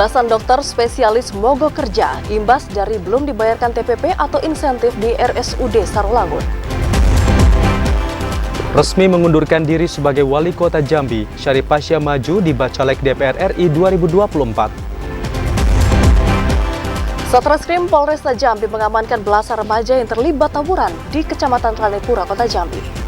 Belasan dokter spesialis mogok kerja imbas dari belum dibayarkan TPP atau insentif di RSUD Sarolangun. Resmi mengundurkan diri sebagai Wali Kota Jambi, Syarif Fasya maju di Bacalek DPR RI 2024. Satreskrim Polresta Jambi mengamankan belasan remaja yang terlibat tawuran di Kecamatan Ranepura, Kota Jambi.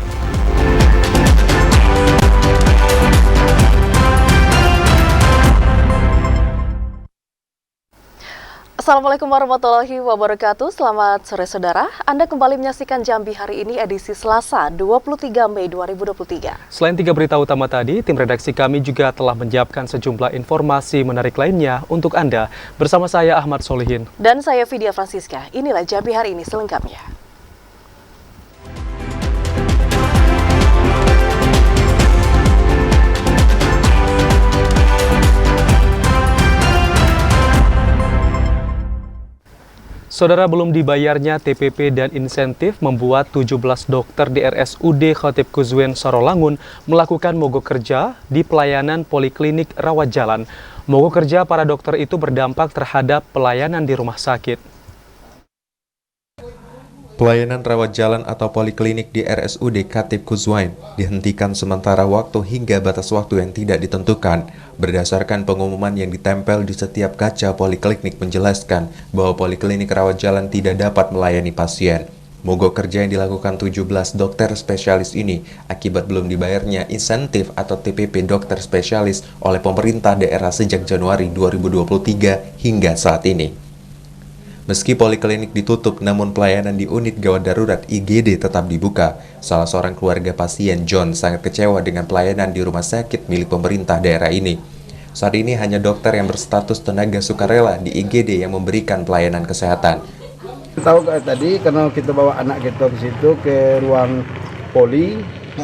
Assalamualaikum warahmatullahi wabarakatuh. Selamat sore saudara. Anda kembali menyaksikan Jambi hari ini edisi Selasa 23 Mei 2023. Selain 3 berita utama tadi, tim redaksi kami juga telah menyiapkan sejumlah informasi menarik lainnya untuk Anda. Bersama saya Ahmad Solihin. Dan saya Vidya Francisca. Inilah Jambi hari ini selengkapnya. Saudara, belum dibayarnya TPP dan insentif membuat 17 dokter di RSUD Khatib Kuzuen Sarolangun melakukan mogok kerja di pelayanan Poliklinik Rawat Jalan. Mogok kerja para dokter itu berdampak terhadap pelayanan di rumah sakit. Pelayanan rawat jalan atau poliklinik di RSUD Khatib Kuzuen dihentikan sementara waktu hingga batas waktu yang tidak ditentukan. Berdasarkan pengumuman yang ditempel di setiap kaca poliklinik menjelaskan bahwa poliklinik rawat jalan tidak dapat melayani pasien. Mogok kerja yang dilakukan 17 dokter spesialis ini akibat belum dibayarnya insentif atau TPP dokter spesialis oleh pemerintah daerah sejak Januari 2023 hingga saat ini. Meski poliklinik ditutup, namun pelayanan di unit gawat darurat IGD tetap dibuka. Salah seorang keluarga pasien, John, sangat kecewa dengan pelayanan di rumah sakit milik pemerintah daerah ini. Saat ini hanya dokter yang berstatus tenaga sukarela di IGD yang memberikan pelayanan kesehatan. Tahu tadi karena kita bawa anak kita ke situ ke ruang poli,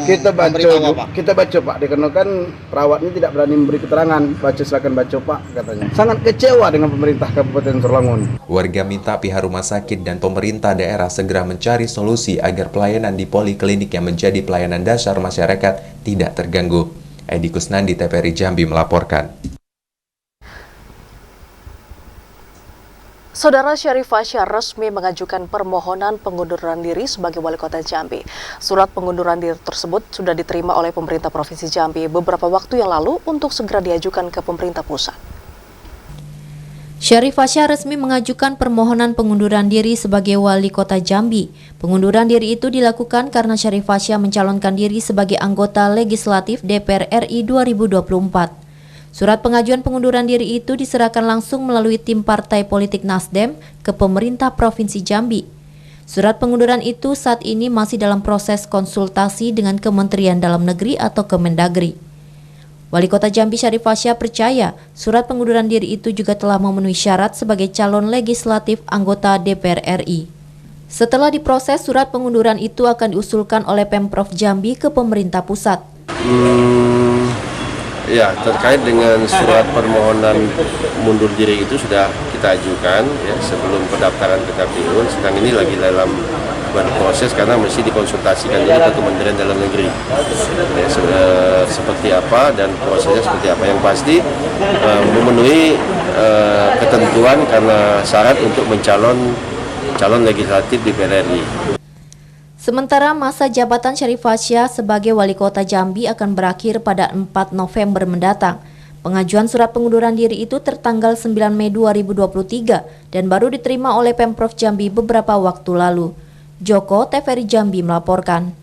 kita baca Pak, dikarenakan perawatnya tidak berani memberi keterangan, silakan baca Pak katanya. Sangat kecewa dengan pemerintah Kabupaten Sarolangun. Warga minta pihak rumah sakit dan pemerintah daerah segera mencari solusi agar pelayanan di poliklinik yang menjadi pelayanan dasar masyarakat tidak terganggu. Edi Kusnandi, TVRI Jambi melaporkan. Saudara, Syarif Fasya resmi mengajukan permohonan pengunduran diri sebagai Wali Kota Jambi. Surat pengunduran diri tersebut sudah diterima oleh pemerintah Provinsi Jambi beberapa waktu yang lalu untuk segera diajukan ke pemerintah pusat. Syarif Fasya resmi mengajukan permohonan pengunduran diri sebagai Wali Kota Jambi. Pengunduran diri itu dilakukan karena Syarif Fasya mencalonkan diri sebagai anggota legislatif DPR RI 2024. Surat pengajuan pengunduran diri itu diserahkan langsung melalui tim partai politik Nasdem ke pemerintah Provinsi Jambi. Surat pengunduran itu saat ini masih dalam proses konsultasi dengan Kementerian Dalam Negeri atau Kemendagri. Wali Kota Jambi Syarif Fasya percaya surat pengunduran diri itu juga telah memenuhi syarat sebagai calon legislatif anggota DPR RI. Setelah diproses, surat pengunduran itu akan diusulkan oleh Pemprov Jambi ke pemerintah pusat. Ya, terkait dengan surat permohonan mundur diri itu sudah kita ajukan ya sebelum pendaftaran ke KPU. Sedang ini lagi dalam berproses karena mesti dikonsultasikan dulu ke Kementerian Dalam Negeri. Ya, seperti apa dan prosesnya seperti apa. Yang pasti memenuhi ketentuan karena syarat untuk calon legislatif di DPR RI. Sementara masa jabatan Syarif Fasya sebagai Wali Kota Jambi akan berakhir pada 4 November mendatang. Pengajuan surat pengunduran diri itu tertanggal 9 Mei 2023 dan baru diterima oleh Pemprov Jambi beberapa waktu lalu. Joko, TVRI Jambi melaporkan.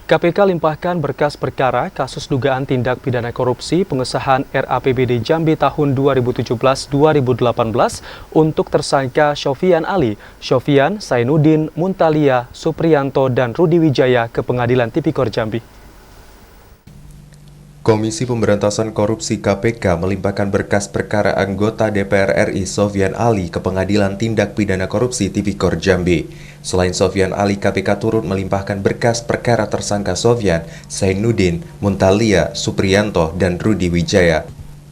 KPK limpahkan berkas perkara kasus dugaan tindak pidana korupsi pengesahan RAPBD Jambi tahun 2017-2018 untuk tersangka Sofyan Ali, Sofyan, Sainuddin, Muntalia, Supriyanto, dan Rudi Wijaya ke Pengadilan Tipikor Jambi. Komisi Pemberantasan Korupsi KPK melimpahkan berkas perkara anggota DPR RI Sofyan Ali ke Pengadilan Tindak Pidana Korupsi Tipikor Jambi. Selain Sofyan Ali, KPK turut melimpahkan berkas perkara tersangka Sofyan, Sainuddin, Muntalia, Supriyanto, dan Rudi Wijaya.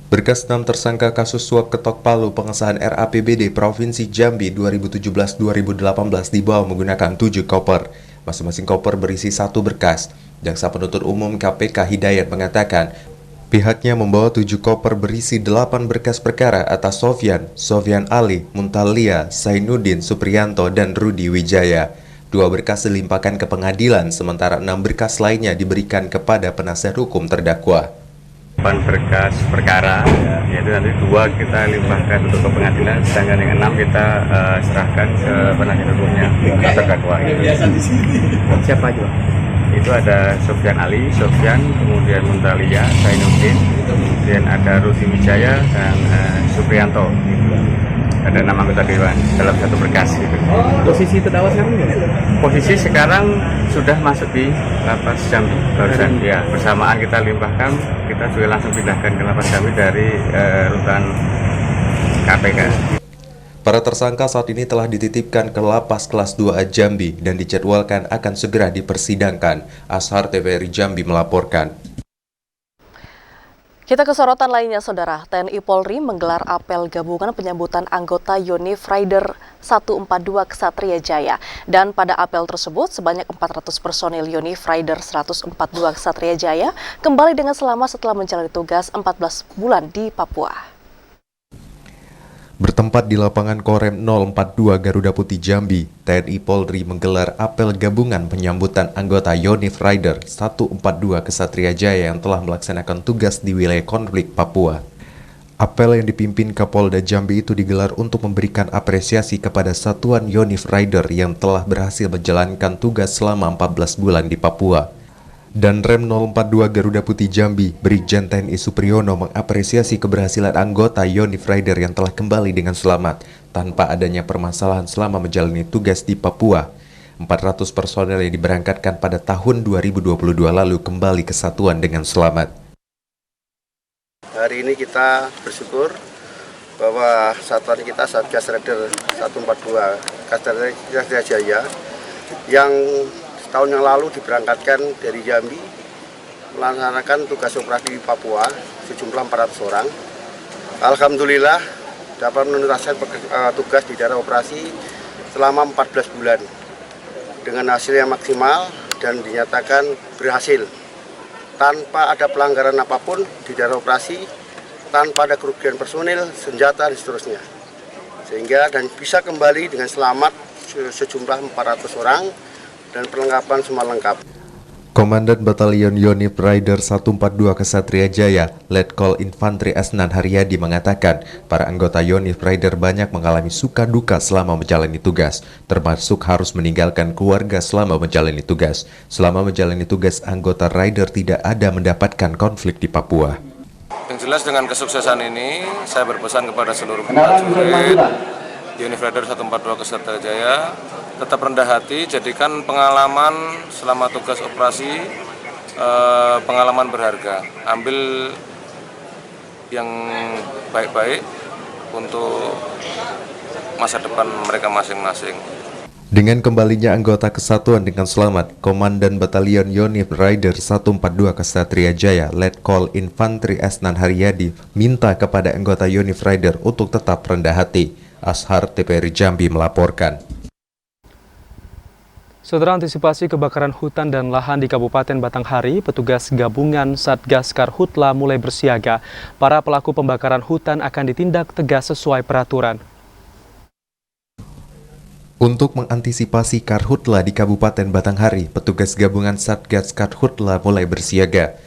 Berkas 6 tersangka kasus suap ketok palu pengesahan RAPBD Provinsi Jambi 2017-2018 dibawa menggunakan 7 koper. Masing-masing koper berisi 1 berkas. Jaksa Penuntut Umum KPK Hidayat mengatakan, Pihaknya membawa 7 koper berisi 8 berkas perkara atas Sofyan Ali, Muntalia, Zainuddin Supriyanto, dan Rudi Wijaya. 2 berkas dilimpahkan ke pengadilan, sementara 6 berkas lainnya diberikan kepada penasihat hukum terdakwa. 8 berkas perkara, yaitu nanti 2 kita limpahkan untuk ke pengadilan, sedangkan yang 6 kita serahkan ke penasihat hukumnya terdakwa. Siapa aja? Itu ada Sofyan Ali, kemudian Muntalia, Zainuddin, kemudian ada Rudi Wijaya dan Supriyanto. Ada 6 anggota dewan dalam satu berkas. Gitu. Posisi terdakwa sekarang gimana? Posisi sekarang sudah masuk di Lapas Jambi barusan. Ya, bersamaan kita limpahkan, kita juga langsung pindahkan ke Lapas Jambi dari rutan KPK. Para tersangka saat ini telah dititipkan ke Lapas Kelas 2A Jambi dan dijadwalkan akan segera dipersidangkan. Ashar TVRI Jambi melaporkan. Kita ke sorotan lainnya, Saudara. TNI Polri menggelar apel gabungan penyambutan anggota Yonif Rider 142 Ksatria Jaya. Dan pada apel tersebut, sebanyak 400 personil Yonif Rider 142 Ksatria Jaya kembali dengan selamat setelah menjalani tugas 14 bulan di Papua. Bertempat di lapangan Korem 042 Garuda Putih Jambi, TNI Polri menggelar apel gabungan penyambutan anggota Yonif Rider 142 Ksatria Jaya yang telah melaksanakan tugas di wilayah konflik Papua. Apel yang dipimpin Kapolda Jambi itu digelar untuk memberikan apresiasi kepada satuan Yonif Rider yang telah berhasil menjalankan tugas selama 14 bulan di Papua. Dan Rem 042 Garuda Putih Jambi, Brigjen TNI Supriyono mengapresiasi keberhasilan anggota Yonif Rider yang telah kembali dengan selamat tanpa adanya permasalahan selama menjalani tugas di Papua. 400 personel yang diberangkatkan pada tahun 2022 lalu kembali ke satuan dengan selamat. Hari ini kita bersyukur bahwa satuan kita Satgas Rider 142 Ksatria Jaya yang tahun yang lalu diberangkatkan dari Jambi melaksanakan tugas operasi di Papua sejumlah 400 orang. Alhamdulillah dapat menuntaskan tugas di daerah operasi selama 14 bulan dengan hasil yang maksimal dan dinyatakan berhasil tanpa ada pelanggaran apapun di daerah operasi, tanpa ada kerugian personil, senjata dan seterusnya, sehingga dan bisa kembali dengan selamat sejumlah 400 orang dan perlengkapan semua lengkap. Komandan Batalion Yonif Rider 142 Ksatria Jaya, Letkol Infantri Asnan Haryadi mengatakan, para anggota Yonif Rider banyak mengalami suka duka selama menjalani tugas, termasuk harus meninggalkan keluarga selama menjalani tugas. Selama menjalani tugas, anggota Rider tidak ada mendapatkan konflik di Papua. Yang jelas dengan kesuksesan ini, saya berpesan kepada seluruh prajurit Yonif Rider 142 Ksatria Jaya, tetap rendah hati, jadikan pengalaman selama tugas operasi pengalaman berharga. Ambil yang baik-baik untuk masa depan mereka masing-masing. Dengan kembalinya anggota kesatuan dengan selamat, Komandan Batalion Yonif Rider 142 Ksatria Jaya, Letkol Infantri Asnan Haryadi, minta kepada anggota Yonif Rider untuk tetap rendah hati. Ashar TVRI Jambi melaporkan. Saudara, antisipasi kebakaran hutan dan lahan di Kabupaten Batanghari, petugas gabungan Satgas Karhutla mulai bersiaga. Para pelaku pembakaran hutan akan ditindak tegas sesuai peraturan. Untuk mengantisipasi Karhutla di Kabupaten Batanghari, petugas gabungan Satgas Karhutla mulai bersiaga.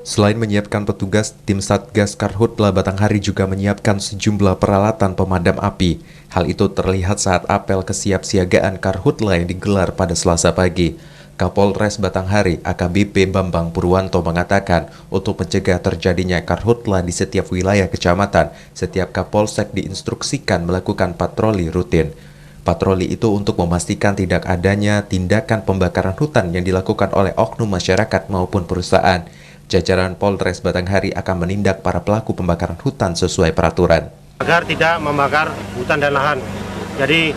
Selain menyiapkan petugas, tim Satgas Karhutla Batanghari juga menyiapkan sejumlah peralatan pemadam api. Hal itu terlihat saat apel kesiapsiagaan Karhutla yang digelar pada Selasa pagi. Kapolres Batanghari AKBP Bambang Purwanto mengatakan, untuk mencegah terjadinya Karhutla di setiap wilayah kecamatan, setiap Kapolsek diinstruksikan melakukan patroli rutin. Patroli itu untuk memastikan tidak adanya tindakan pembakaran hutan yang dilakukan oleh oknum masyarakat maupun perusahaan. Jajaran Polres Batanghari akan menindak para pelaku pembakaran hutan sesuai peraturan. Agar tidak membakar hutan dan lahan. Jadi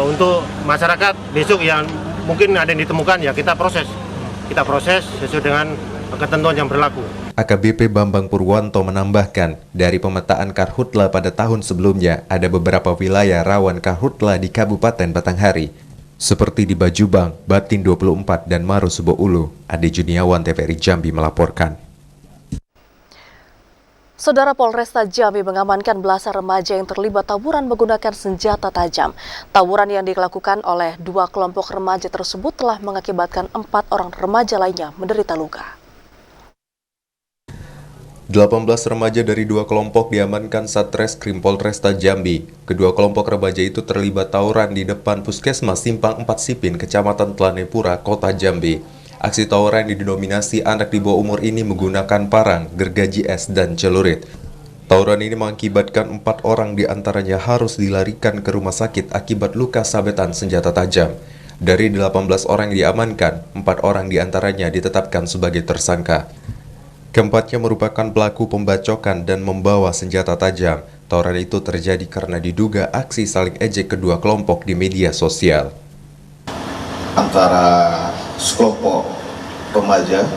untuk masyarakat besok yang mungkin ada yang ditemukan, ya kita proses sesuai dengan ketentuan yang berlaku. AKBP Bambang Purwanto menambahkan, dari pemetaan Karhutla pada tahun sebelumnya, ada beberapa wilayah rawan Karhutla di Kabupaten Batanghari, seperti di Bajubang, Batin 24, dan Maros Subo Ulu. Ade Juniawan TVRI Jambi melaporkan. Saudara, Polresta Jambi mengamankan belasan remaja yang terlibat tawuran menggunakan senjata tajam. Tawuran yang dilakukan oleh dua kelompok remaja tersebut telah mengakibatkan 4 orang remaja lainnya menderita luka. 18 remaja dari dua kelompok diamankan Satreskrim Polresta Jambi. Kedua kelompok remaja itu terlibat tawuran di depan Puskesmas Simpang 4 Sipin, Kecamatan Telanepura, Kota Jambi. Aksi tawuran yang didominasi anak di bawah umur ini menggunakan parang, gergaji es, dan celurit. Tawuran ini mengakibatkan 4 orang diantaranya harus dilarikan ke rumah sakit akibat luka sabetan senjata tajam. Dari 18 orang yang diamankan, 4 orang diantaranya ditetapkan sebagai tersangka. Keempatnya merupakan pelaku pembacokan dan membawa senjata tajam. Tawuran itu terjadi karena diduga aksi saling ejek kedua kelompok di media sosial. Antara sekelompok remaja,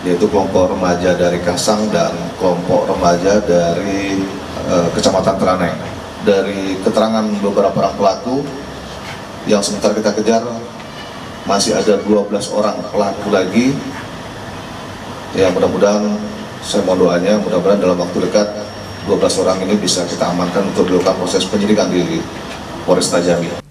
yaitu kelompok remaja dari Kasang dan kelompok remaja dari Kecamatan Telaneng. Dari keterangan beberapa orang pelaku yang sebentar kita kejar, masih ada 12 orang pelaku lagi. Ya, mudah-mudahan saya mohon doanya, mudah-mudahan dalam waktu dekat 12 orang ini bisa kita amankan untuk dilakukan proses penyidikan di Polresta Jambi.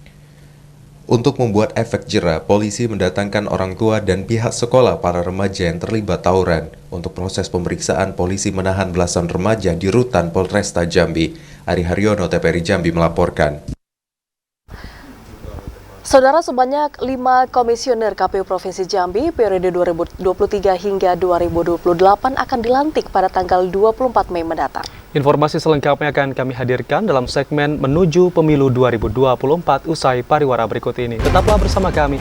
Untuk membuat efek jera, polisi mendatangkan orang tua dan pihak sekolah para remaja yang terlibat tawuran. Untuk proses pemeriksaan, polisi menahan belasan remaja di rutan Polresta Jambi. Ari Haryono, TVRI Jambi melaporkan. Saudara, sebanyak 5 komisioner KPU Provinsi Jambi periode 2023 hingga 2028 akan dilantik pada tanggal 24 Mei mendatang. Informasi selengkapnya akan kami hadirkan dalam segmen Menuju Pemilu 2024 usai pariwara berikut ini. Tetaplah bersama kami.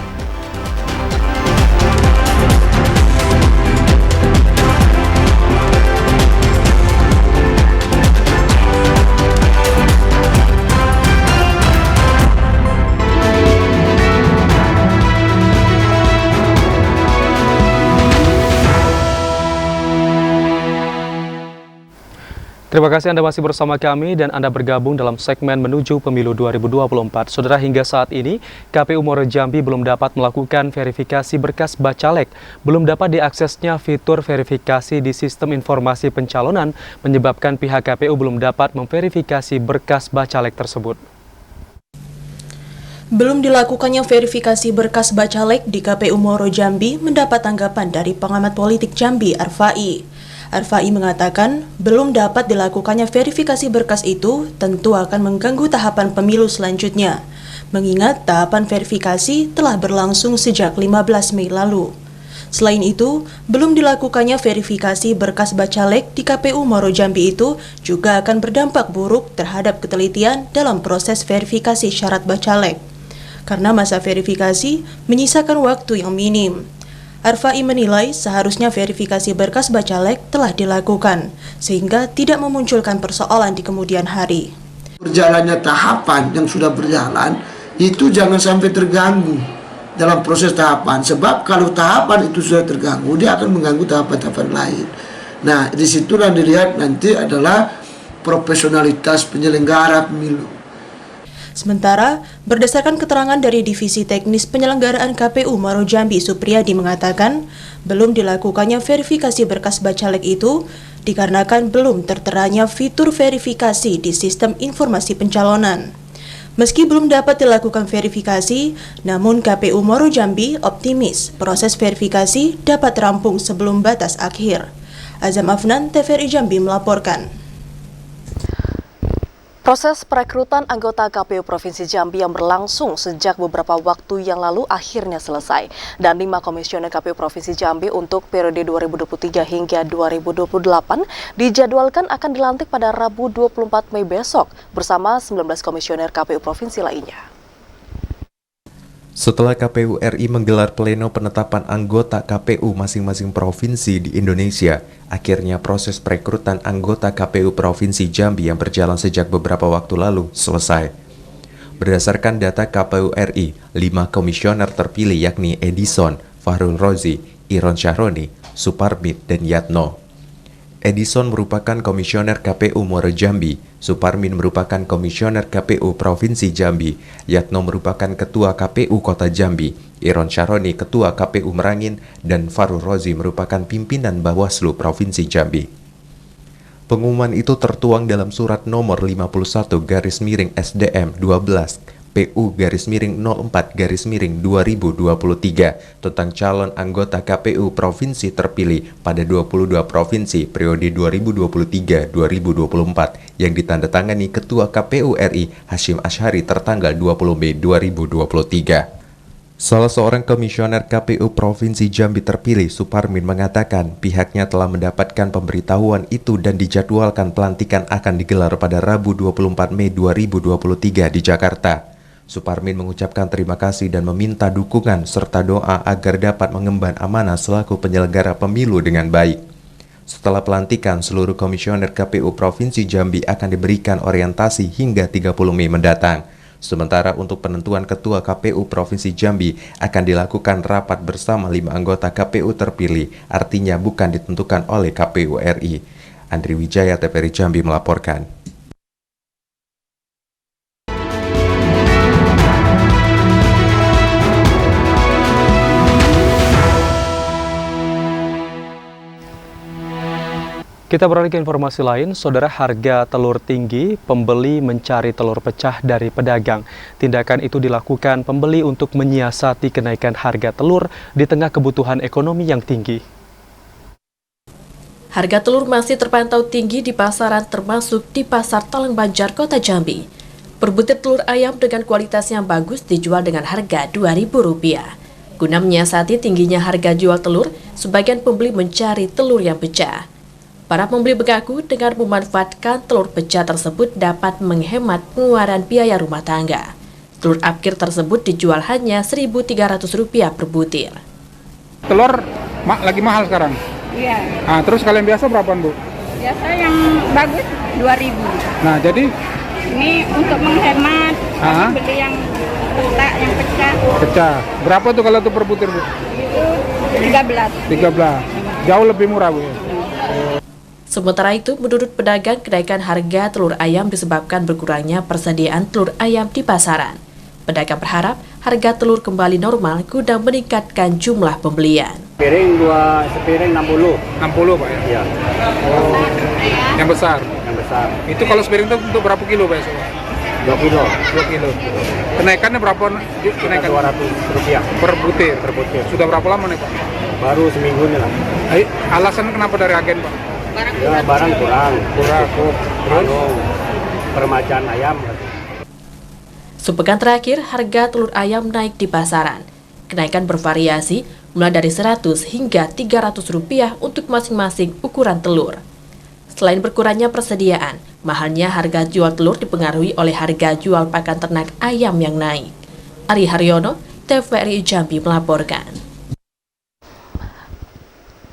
Terima kasih Anda masih bersama kami dan Anda bergabung dalam segmen Menuju Pemilu 2024. Saudara, hingga saat ini KPU Muaro Jambi belum dapat melakukan verifikasi berkas bacalek. Belum dapat diaksesnya fitur verifikasi di sistem informasi pencalonan menyebabkan pihak KPU belum dapat memverifikasi berkas bacalek tersebut. Belum dilakukannya verifikasi berkas bacalek di KPU Muaro Jambi mendapat tanggapan dari pengamat politik Jambi, Arfai. Arfai mengatakan belum dapat dilakukannya verifikasi berkas itu tentu akan mengganggu tahapan pemilu selanjutnya, mengingat tahapan verifikasi telah berlangsung sejak 15 Mei lalu. Selain itu, belum dilakukannya verifikasi berkas bacalek di KPU Muaro Jambi itu juga akan berdampak buruk terhadap ketelitian dalam proses verifikasi syarat bacalek, karena masa verifikasi menyisakan waktu yang minim. Arfai menilai seharusnya verifikasi berkas bacalek telah dilakukan, sehingga tidak memunculkan persoalan di kemudian hari. Berjalannya tahapan yang sudah berjalan, itu jangan sampai terganggu dalam proses tahapan. Sebab kalau tahapan itu sudah terganggu, dia akan mengganggu tahapan-tahapan lain. Nah, disitulah dilihat nanti adalah profesionalitas penyelenggara pemilu. Sementara, berdasarkan keterangan dari Divisi Teknis Penyelenggaraan KPU Muaro Jambi, Supriyadi mengatakan, belum dilakukannya verifikasi berkas bacalek itu dikarenakan belum terteranya fitur verifikasi di sistem informasi pencalonan. Meski belum dapat dilakukan verifikasi, namun KPU Muaro Jambi optimis proses verifikasi dapat rampung sebelum batas akhir. Azam Afnan, TVRI Jambi melaporkan. Proses perekrutan anggota KPU Provinsi Jambi yang berlangsung sejak beberapa waktu yang lalu akhirnya selesai. Dan 5 komisioner KPU Provinsi Jambi untuk periode 2023 hingga 2028 dijadwalkan akan dilantik pada Rabu 24 Mei besok bersama 19 komisioner KPU Provinsi lainnya. Setelah KPU RI menggelar pleno penetapan anggota KPU masing-masing provinsi di Indonesia, akhirnya proses perekrutan anggota KPU Provinsi Jambi yang berjalan sejak beberapa waktu lalu selesai. Berdasarkan data KPU RI, 5 komisioner terpilih yakni Edison, Fahrul Rozi, Iron Syahroni, Suparmit, dan Yatno. Edison merupakan komisioner KPU Muaro Jambi, Suparmin merupakan komisioner KPU Provinsi Jambi, Yatno merupakan ketua KPU Kota Jambi, Iron Syahroni ketua KPU Merangin, dan Fahrul Rozi merupakan pimpinan Bawaslu Provinsi Jambi. Pengumuman itu tertuang dalam surat nomor 51/SDM 12 PU-04/2023 tentang calon anggota KPU Provinsi terpilih pada 22 provinsi periode 2023-2024 yang ditandatangani Ketua KPU RI Hasyim Asyhari tertanggal 20 Mei 2023. Salah seorang komisioner KPU Provinsi Jambi terpilih, Suparmin, mengatakan pihaknya telah mendapatkan pemberitahuan itu dan dijadwalkan pelantikan akan digelar pada Rabu 24 Mei 2023 di Jakarta. Suparmin mengucapkan terima kasih dan meminta dukungan serta doa agar dapat mengemban amanah selaku penyelenggara pemilu dengan baik. Setelah pelantikan, seluruh komisioner KPU Provinsi Jambi akan diberikan orientasi hingga 30 Mei mendatang. Sementara untuk penentuan Ketua KPU Provinsi Jambi akan dilakukan rapat bersama 5 anggota KPU terpilih, artinya bukan ditentukan oleh KPU RI. Andri Wijaya, TVRI Jambi melaporkan. Kita beralih ke informasi lain, saudara, harga telur tinggi, pembeli mencari telur pecah dari pedagang. Tindakan itu dilakukan pembeli untuk menyiasati kenaikan harga telur di tengah kebutuhan ekonomi yang tinggi. Harga telur masih terpantau tinggi di pasaran termasuk di Pasar Talang Banjar, Kota Jambi. Per butir telur ayam dengan kualitas yang bagus dijual dengan harga Rp2.000. Guna menyiasati tingginya harga jual telur, sebagian pembeli mencari telur yang pecah. Para pembeli mengaku dengan memanfaatkan telur pecah tersebut dapat menghemat pengeluaran biaya rumah tangga. Telur apkir tersebut dijual hanya Rp1.300 per butir. Telur lagi mahal sekarang? Iya. Nah, terus kalian biasa berapaan, Bu? Biasa yang bagus 2.000. Nah, jadi? Ini untuk menghemat, beli yang retak, yang pecah. Pecah. Berapa tuh kalau tuh per butir, Bu? Itu 13. 13. Jauh lebih murah, Bu. Sementara itu, menurut pedagang, kenaikan harga telur ayam disebabkan berkurangnya persediaan telur ayam di pasaran. Pedagang berharap harga telur kembali normal guna meningkatkan jumlah pembelian. Sepiring 60. 60, Pak, ya? Iya. Oh, yang besar? Yang besar. Itu kalau sepiring itu untuk berapa kilo, Pak? 2 kilo. 2 kilo. Kenaikannya berapa? Kenaikan Rp200 per butir. Per butir. Sudah berapa lama nih, Pak? Baru seminggu ini lah. Alasan kenapa dari agen, Pak? Ya, barang kurang. Terus permajaan ayam. Sepekan terakhir, harga telur ayam naik di pasaran. Kenaikan bervariasi mulai dari Rp100 hingga Rp300 untuk masing-masing ukuran telur. Selain berkurangnya persediaan, mahalnya harga jual telur dipengaruhi oleh harga jual pakan ternak ayam yang naik. Ari Haryono, TVRI Jambi melaporkan.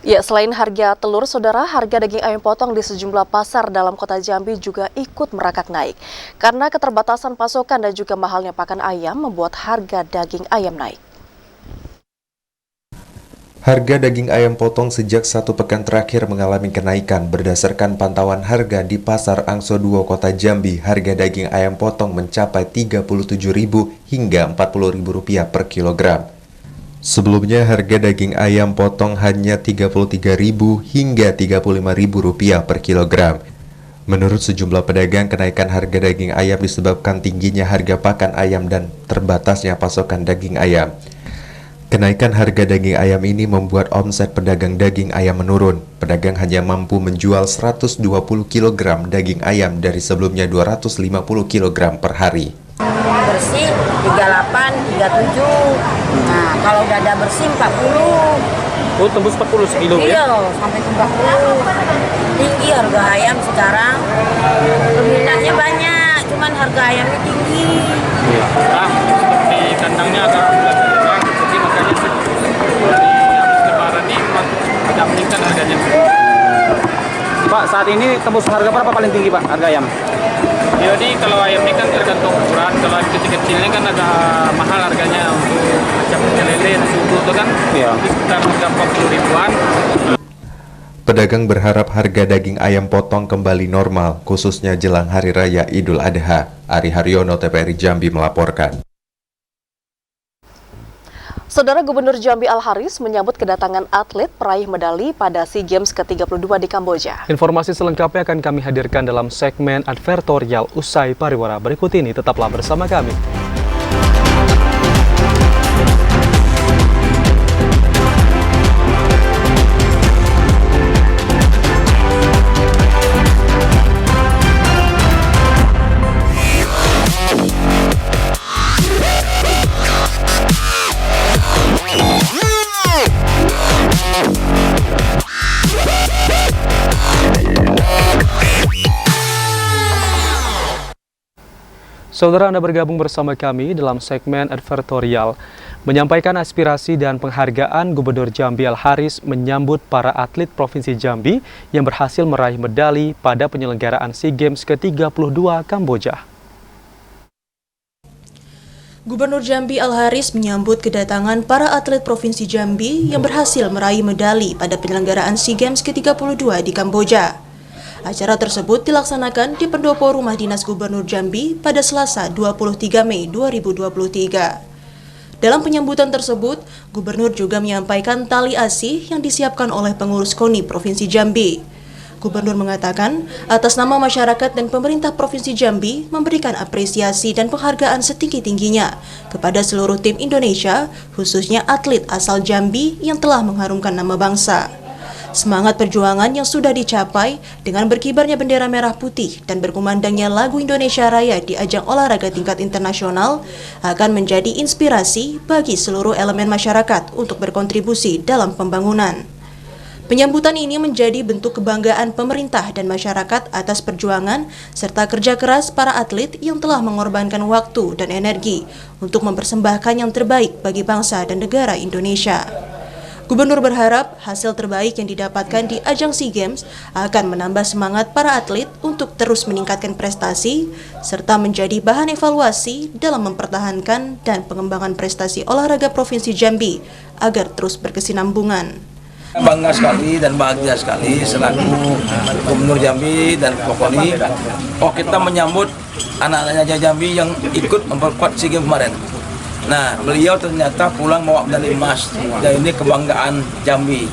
Ya, selain harga telur, saudara, harga daging ayam potong di sejumlah pasar dalam kota Jambi juga ikut merangkak naik. Karena keterbatasan pasokan dan juga mahalnya pakan ayam membuat harga daging ayam naik. Harga daging ayam potong sejak 1 pekan terakhir mengalami kenaikan. Berdasarkan pantauan harga di Pasar Angso 2 Kota Jambi, harga daging ayam potong mencapai Rp37.000 hingga Rp40.000 per kilogram. Sebelumnya harga daging ayam potong hanya Rp33.000 hingga Rp35.000 per kilogram. Menurut sejumlah pedagang, kenaikan harga daging ayam disebabkan tingginya harga pakan ayam dan terbatasnya pasokan daging ayam. Kenaikan harga daging ayam ini membuat omset pedagang daging ayam menurun. Pedagang hanya mampu menjual 120 kg daging ayam dari sebelumnya 250 kg per hari. Bersih 38, 37. Nah, kalau dada bersih 40. Oh, tembus 40 sekilo ya? Iya, sampai 40. Tinggi harga ayam sekarang. Peminatnya banyak, cuman harga ayamnya tinggi. Iya. Nah, seperti kandangnya agak kurang, jadi makanya dari habis lebaran ini agak meningkat harganya. Pak, saat ini tembus harga berapa paling tinggi, Pak, harga ayam? Jadi kalau ayam ini kan tergantung ukuran, kalau kecil-kecil ini kan agak mahal harganya untuk macam lele, susu itu kan sekitar harga 40 ribuan. Pedagang berharap harga daging ayam potong kembali normal, khususnya jelang Hari Raya Idul Adha. Ari Haryono, TVRI Jambi melaporkan. Saudara Gubernur Jambi Al-Haris menyambut kedatangan atlet peraih medali pada SEA Games ke-32 di Kamboja. Informasi selengkapnya akan kami hadirkan dalam segmen advertorial usai pariwara berikut ini. Tetaplah bersama kami. Saudara, Anda bergabung bersama kami dalam segmen advertorial. Menyampaikan aspirasi dan penghargaan, Gubernur Jambi Al-Haris menyambut para atlet Provinsi Jambi yang berhasil meraih medali pada penyelenggaraan SEA Games ke-32 Kamboja. Gubernur Jambi Al-Haris menyambut kedatangan para atlet Provinsi Jambi yang berhasil meraih medali pada penyelenggaraan SEA Games ke-32 di Kamboja. Acara tersebut dilaksanakan di Pendopo Rumah Dinas Gubernur Jambi pada Selasa 23 Mei 2023. Dalam penyambutan tersebut, Gubernur juga menyampaikan tali asih yang disiapkan oleh pengurus KONI Provinsi Jambi. Gubernur mengatakan, atas nama masyarakat dan pemerintah Provinsi Jambi memberikan apresiasi dan penghargaan setinggi-tingginya kepada seluruh tim Indonesia, khususnya atlet asal Jambi yang telah mengharumkan nama bangsa. Semangat perjuangan yang sudah dicapai dengan berkibarnya bendera merah putih dan berkumandangnya lagu Indonesia Raya di ajang olahraga tingkat internasional akan menjadi inspirasi bagi seluruh elemen masyarakat untuk berkontribusi dalam pembangunan. Penyambutan ini menjadi bentuk kebanggaan pemerintah dan masyarakat atas perjuangan serta kerja keras para atlet yang telah mengorbankan waktu dan energi untuk mempersembahkan yang terbaik bagi bangsa dan negara Indonesia. Gubernur berharap hasil terbaik yang didapatkan di ajang SEA Games akan menambah semangat para atlet untuk terus meningkatkan prestasi serta menjadi bahan evaluasi dalam mempertahankan dan pengembangan prestasi olahraga Provinsi Jambi agar terus berkesinambungan. Bangga sekali dan bahagia sekali selaku Gubernur Jambi dan KONI. Kita menyambut anak-anak Jambi yang ikut memperkuat SEA Games kemarin. Nah, beliau ternyata pulang bawa medali emas, dan ini kebanggaan Jambi.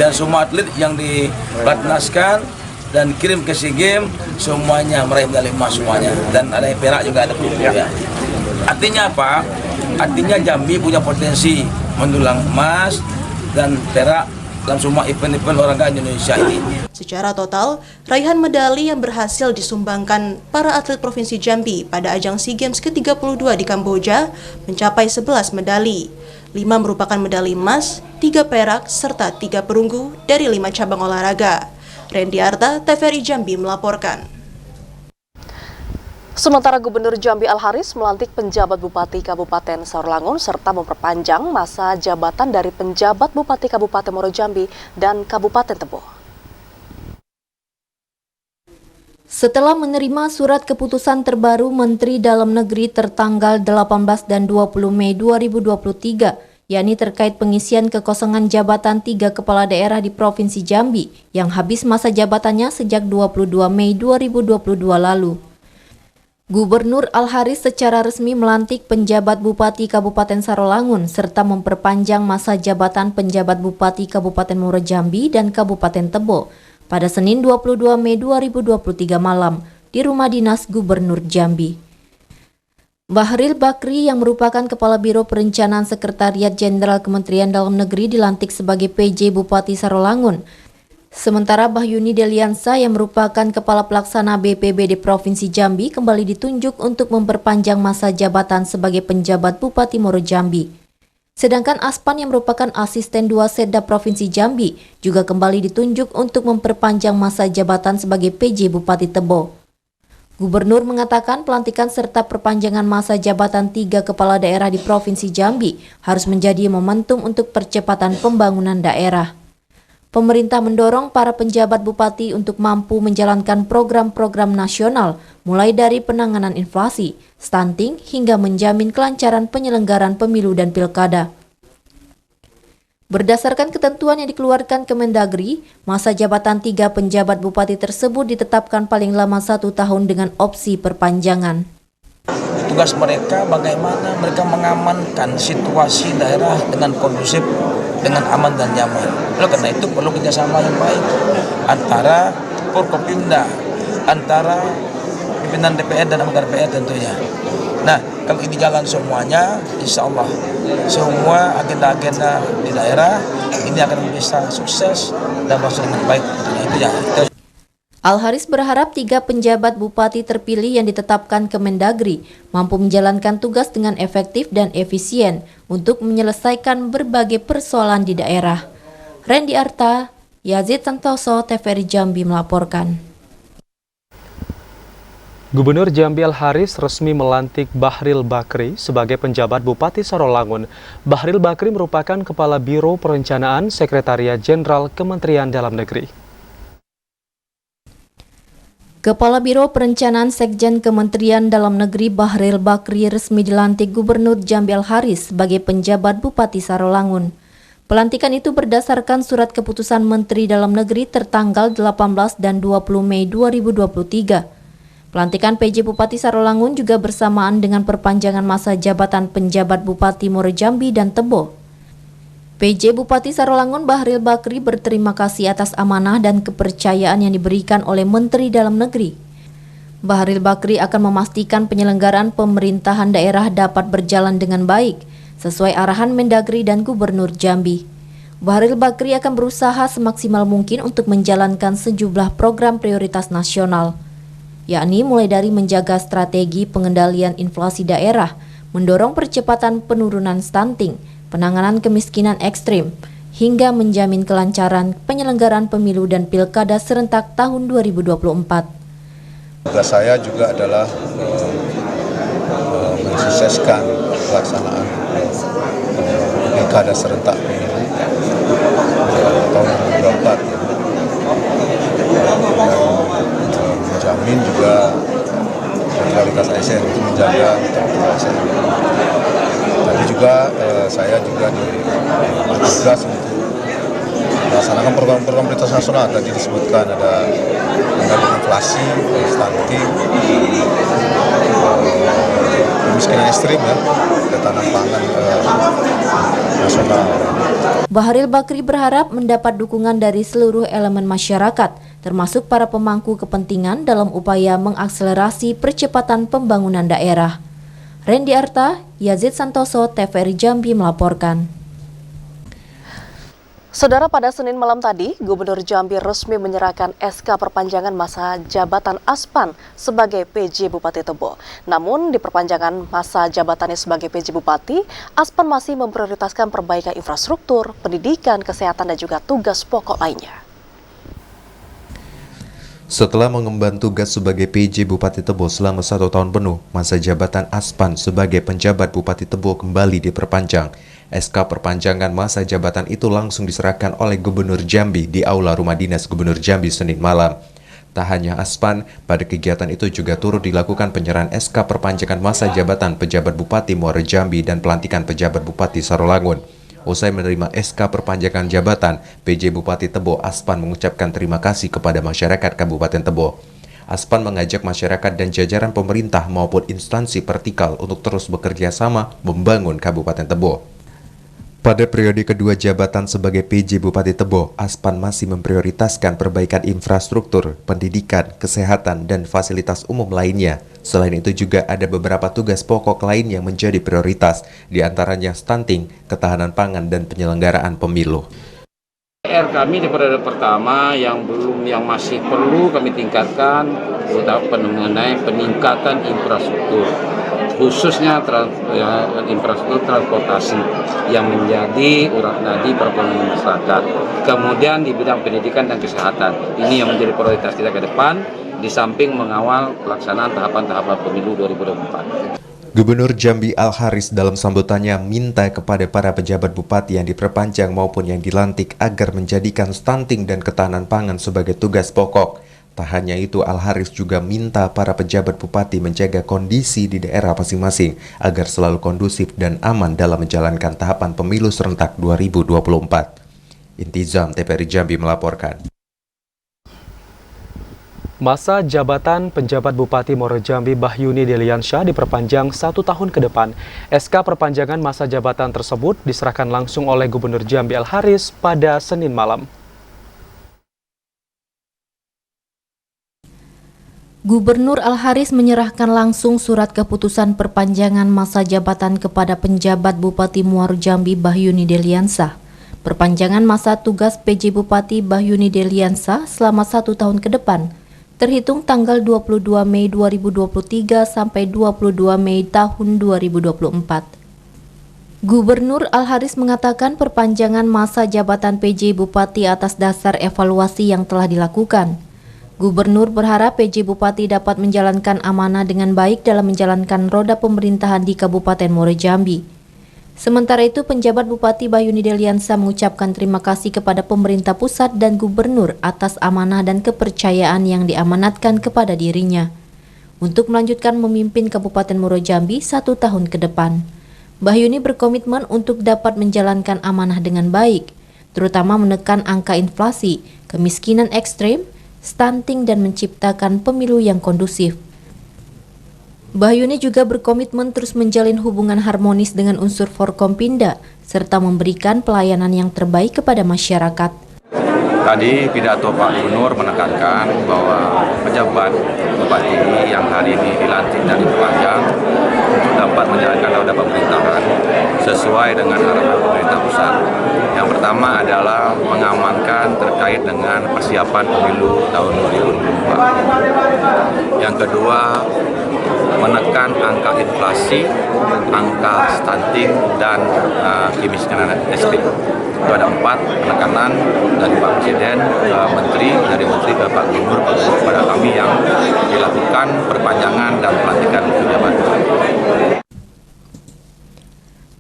Dan semua atlet yang dilatnaskan dan kirim ke SEA Games, semuanya meraih medali emas semuanya. Dan ada yang perak juga, ada perunggu ya. Artinya apa? Artinya Jambi punya potensi mendulang emas dan perak dalam semua event-event olahraga Indonesia ini. Secara total, raihan medali yang berhasil disumbangkan para atlet Provinsi Jambi pada ajang SEA Games ke-32 di Kamboja mencapai 11 medali. 5 merupakan medali emas, 3 perak, serta 3 perunggu dari 5 cabang olahraga. Randy Arta, TVRI Jambi melaporkan. Sementara Gubernur Jambi Al-Haris melantik penjabat Bupati Kabupaten Sarolangun serta memperpanjang masa jabatan dari penjabat Bupati Kabupaten Muaro Jambi dan Kabupaten Tebo. Setelah menerima surat keputusan terbaru Menteri Dalam Negeri tertanggal 18 dan 20 Mei 2023, yakni terkait pengisian kekosongan jabatan 3 kepala daerah di Provinsi Jambi yang habis masa jabatannya sejak 22 Mei 2022 lalu. Gubernur Al-Haris secara resmi melantik penjabat Bupati Kabupaten Sarolangun serta memperpanjang masa jabatan penjabat Bupati Kabupaten Muaro Jambi dan Kabupaten Tebo pada Senin 22 Mei 2023 malam di Rumah Dinas Gubernur Jambi. Bahril Bakri yang merupakan Kepala Biro Perencanaan Sekretariat Jenderal Kementerian Dalam Negeri dilantik sebagai PJ Bupati Sarolangun. Sementara Bahyuni Deliansa yang merupakan Kepala Pelaksana BPBD Provinsi Jambi kembali ditunjuk untuk memperpanjang masa jabatan sebagai penjabat Bupati Muaro Jambi. Sedangkan Aspan yang merupakan Asisten 2 Setda Provinsi Jambi juga kembali ditunjuk untuk memperpanjang masa jabatan sebagai PJ Bupati Tebo. Gubernur mengatakan pelantikan serta perpanjangan masa jabatan 3 kepala daerah di Provinsi Jambi harus menjadi momentum untuk percepatan pembangunan daerah. Pemerintah mendorong para penjabat bupati untuk mampu menjalankan program-program nasional, mulai dari penanganan inflasi, stunting, hingga menjamin kelancaran penyelenggaraan pemilu dan pilkada. Berdasarkan ketentuan yang dikeluarkan Kemendagri, masa jabatan 3 penjabat bupati tersebut ditetapkan paling lama 1 tahun dengan opsi perpanjangan. Itu tugas mereka bagaimana mereka mengamankan situasi daerah dengan kondusif, dengan aman dan nyaman. Oleh karena itu perlu kerjasama yang baik antara Forkopimda, antara pimpinan DPR dan anggota DPR tentunya. Nah, kalau ini jalan semuanya, insya Allah semua agenda-agenda di daerah ini akan bisa sukses dan berjalan dengan baik. Itu ya. Al-Haris berharap 3 penjabat bupati terpilih yang ditetapkan Kemendagri mampu menjalankan tugas dengan efektif dan efisien untuk menyelesaikan berbagai persoalan di daerah. Randy Arta, Yazid Santoso, TVRI Jambi melaporkan. Gubernur Jambi Al-Haris resmi melantik Bahril Bakri sebagai penjabat Bupati Sarolangun. Bahril Bakri merupakan Kepala Biro Perencanaan Sekretariat Jenderal Kementerian Dalam Negeri. Kepala Biro Perencanaan Sekjen Kementerian Dalam Negeri Bahril Bakri resmi dilantik Gubernur Jambi Al-Haris sebagai penjabat Bupati Sarolangun. Pelantikan itu berdasarkan surat keputusan Menteri Dalam Negeri tertanggal 18 dan 20 Mei 2023. Pelantikan PJ Bupati Sarolangun juga bersamaan dengan perpanjangan masa jabatan penjabat Bupati Muaro Jambi dan Tebo. PJ Bupati Sarolangun Bahril Bakri berterima kasih atas amanah dan kepercayaan yang diberikan oleh Menteri Dalam Negeri. Bahril Bakri akan memastikan penyelenggaraan pemerintahan daerah dapat berjalan dengan baik, sesuai arahan Mendagri dan Gubernur Jambi. Bahril Bakri akan berusaha semaksimal mungkin untuk menjalankan sejumlah program prioritas nasional, yakni mulai dari menjaga strategi pengendalian inflasi daerah, mendorong percepatan penurunan stunting, penanganan kemiskinan ekstrim, hingga menjamin kelancaran penyelenggaraan pemilu dan pilkada serentak tahun 2024. Tugas saya juga adalah mensukseskan pelaksanaan pilkada serentak pemilu tahun 2024. Dan menjamin juga netralitas ASN itu menjaga netralitas ASN. Tadi juga saya juga diberi tugas untuk melaksanakan program-program prioritas nasional. Tadi disebutkan ada pengendalian inflasi, stunting, kemiskinan ekstrim ya, ketahanan pangan nasional. Bahril Bakri berharap mendapat dukungan dari seluruh elemen masyarakat, termasuk para pemangku kepentingan dalam upaya mengakselerasi percepatan pembangunan daerah. Randy Arta, Yazid Santoso, TVRI Jambi melaporkan. Saudara, pada Senin malam tadi, Gubernur Jambi resmi menyerahkan SK perpanjangan masa jabatan Aspan sebagai PJ Bupati Tebo. Namun, di perpanjangan masa jabatannya sebagai PJ Bupati, Aspan masih memprioritaskan perbaikan infrastruktur, pendidikan, kesehatan, dan juga tugas pokok lainnya. Setelah mengemban tugas sebagai PJ Bupati Tebo selama 1 tahun penuh, masa jabatan Aspan sebagai penjabat Bupati Tebo kembali diperpanjang. SK perpanjangan masa jabatan itu langsung diserahkan oleh Gubernur Jambi di Aula Rumah Dinas Gubernur Jambi Senin malam. Tak hanya Aspan, pada kegiatan itu juga turut dilakukan penyerahan SK perpanjangan masa jabatan pejabat Bupati Muaro Jambi dan pelantikan pejabat Bupati Sarolangun. Usai menerima SK perpanjangan jabatan, PJ Bupati Tebo Aspan mengucapkan terima kasih kepada masyarakat Kabupaten Tebo. Aspan mengajak masyarakat dan jajaran pemerintah maupun instansi vertikal untuk terus bekerja sama membangun Kabupaten Tebo. Pada periode kedua jabatan sebagai PJ Bupati Tebo, Aspan masih memprioritaskan perbaikan infrastruktur, pendidikan, kesehatan, dan fasilitas umum lainnya. Selain itu juga ada beberapa tugas pokok lain yang menjadi prioritas, diantaranya stunting, ketahanan pangan, dan penyelenggaraan pemilu. PR kami di periode pertama yang masih perlu kami tingkatkan mengenai peningkatan infrastruktur, khususnya infrastruktur transportasi yang menjadi urat nadi perekonomian masyarakat. Kemudian di bidang pendidikan dan kesehatan, ini yang menjadi prioritas kita ke depan, di samping mengawal pelaksanaan tahapan-tahapan pemilu 2024. Gubernur Jambi Al-Haris dalam sambutannya minta kepada para pejabat bupati yang diperpanjang maupun yang dilantik agar menjadikan stunting dan ketahanan pangan sebagai tugas pokok. Tak hanya itu, Al-Haris juga minta para pejabat bupati menjaga kondisi di daerah masing-masing agar selalu kondusif dan aman dalam menjalankan tahapan pemilu serentak 2024. Intizam TVRI Jambi melaporkan. Masa jabatan penjabat Bupati Muaro Jambi Bahyuni Deliansyah diperpanjang 1 tahun ke depan. SK perpanjangan masa jabatan tersebut diserahkan langsung oleh Gubernur Jambi Al-Haris pada Senin malam. Gubernur Al-Haris menyerahkan langsung surat keputusan perpanjangan masa jabatan kepada penjabat Bupati Muaro Jambi Bahyuni Deliansyah. Perpanjangan masa tugas PJ Bupati Bahyuni Deliansyah selama 1 tahun ke depan, terhitung tanggal 22 Mei 2023 sampai 22 Mei tahun 2024. Gubernur Al-Haris mengatakan perpanjangan masa jabatan PJ Bupati atas dasar evaluasi yang telah dilakukan. Gubernur berharap PJ Bupati dapat menjalankan amanah dengan baik dalam menjalankan roda pemerintahan di Kabupaten Muaro Jambi. Sementara itu, penjabat Bupati Bahyuni Deliansyah mengucapkan terima kasih kepada pemerintah pusat dan gubernur atas amanah dan kepercayaan yang diamanatkan kepada dirinya untuk melanjutkan memimpin Kabupaten Muaro Jambi 1 tahun ke depan. Bahyuni berkomitmen untuk dapat menjalankan amanah dengan baik, terutama menekan angka inflasi, kemiskinan ekstrem, stunting, dan menciptakan pemilu yang kondusif. Bahyuni juga berkomitmen terus menjalin hubungan harmonis dengan unsur Forkompinda serta memberikan pelayanan yang terbaik kepada masyarakat. Tadi pidato Pak Gubernur menekankan bahwa pejabat bupati yang hari ini dilantik dan diperpanjang untuk dapat menjalankan roda pemerintahan sesuai dengan arahan pemerintah pusat. Yang pertama adalah mengamankan terkait dengan persiapan pemilu tahun 2024. Yang kedua, menekan angka inflasi, angka stunting, dan kemiskinan ekstrim. Itu ada 4 penekanan dari Pak Presiden, dari Menteri ke Pak Gubernur kepada kami yang dilakukan perpanjangan dan pelantikan pejabat.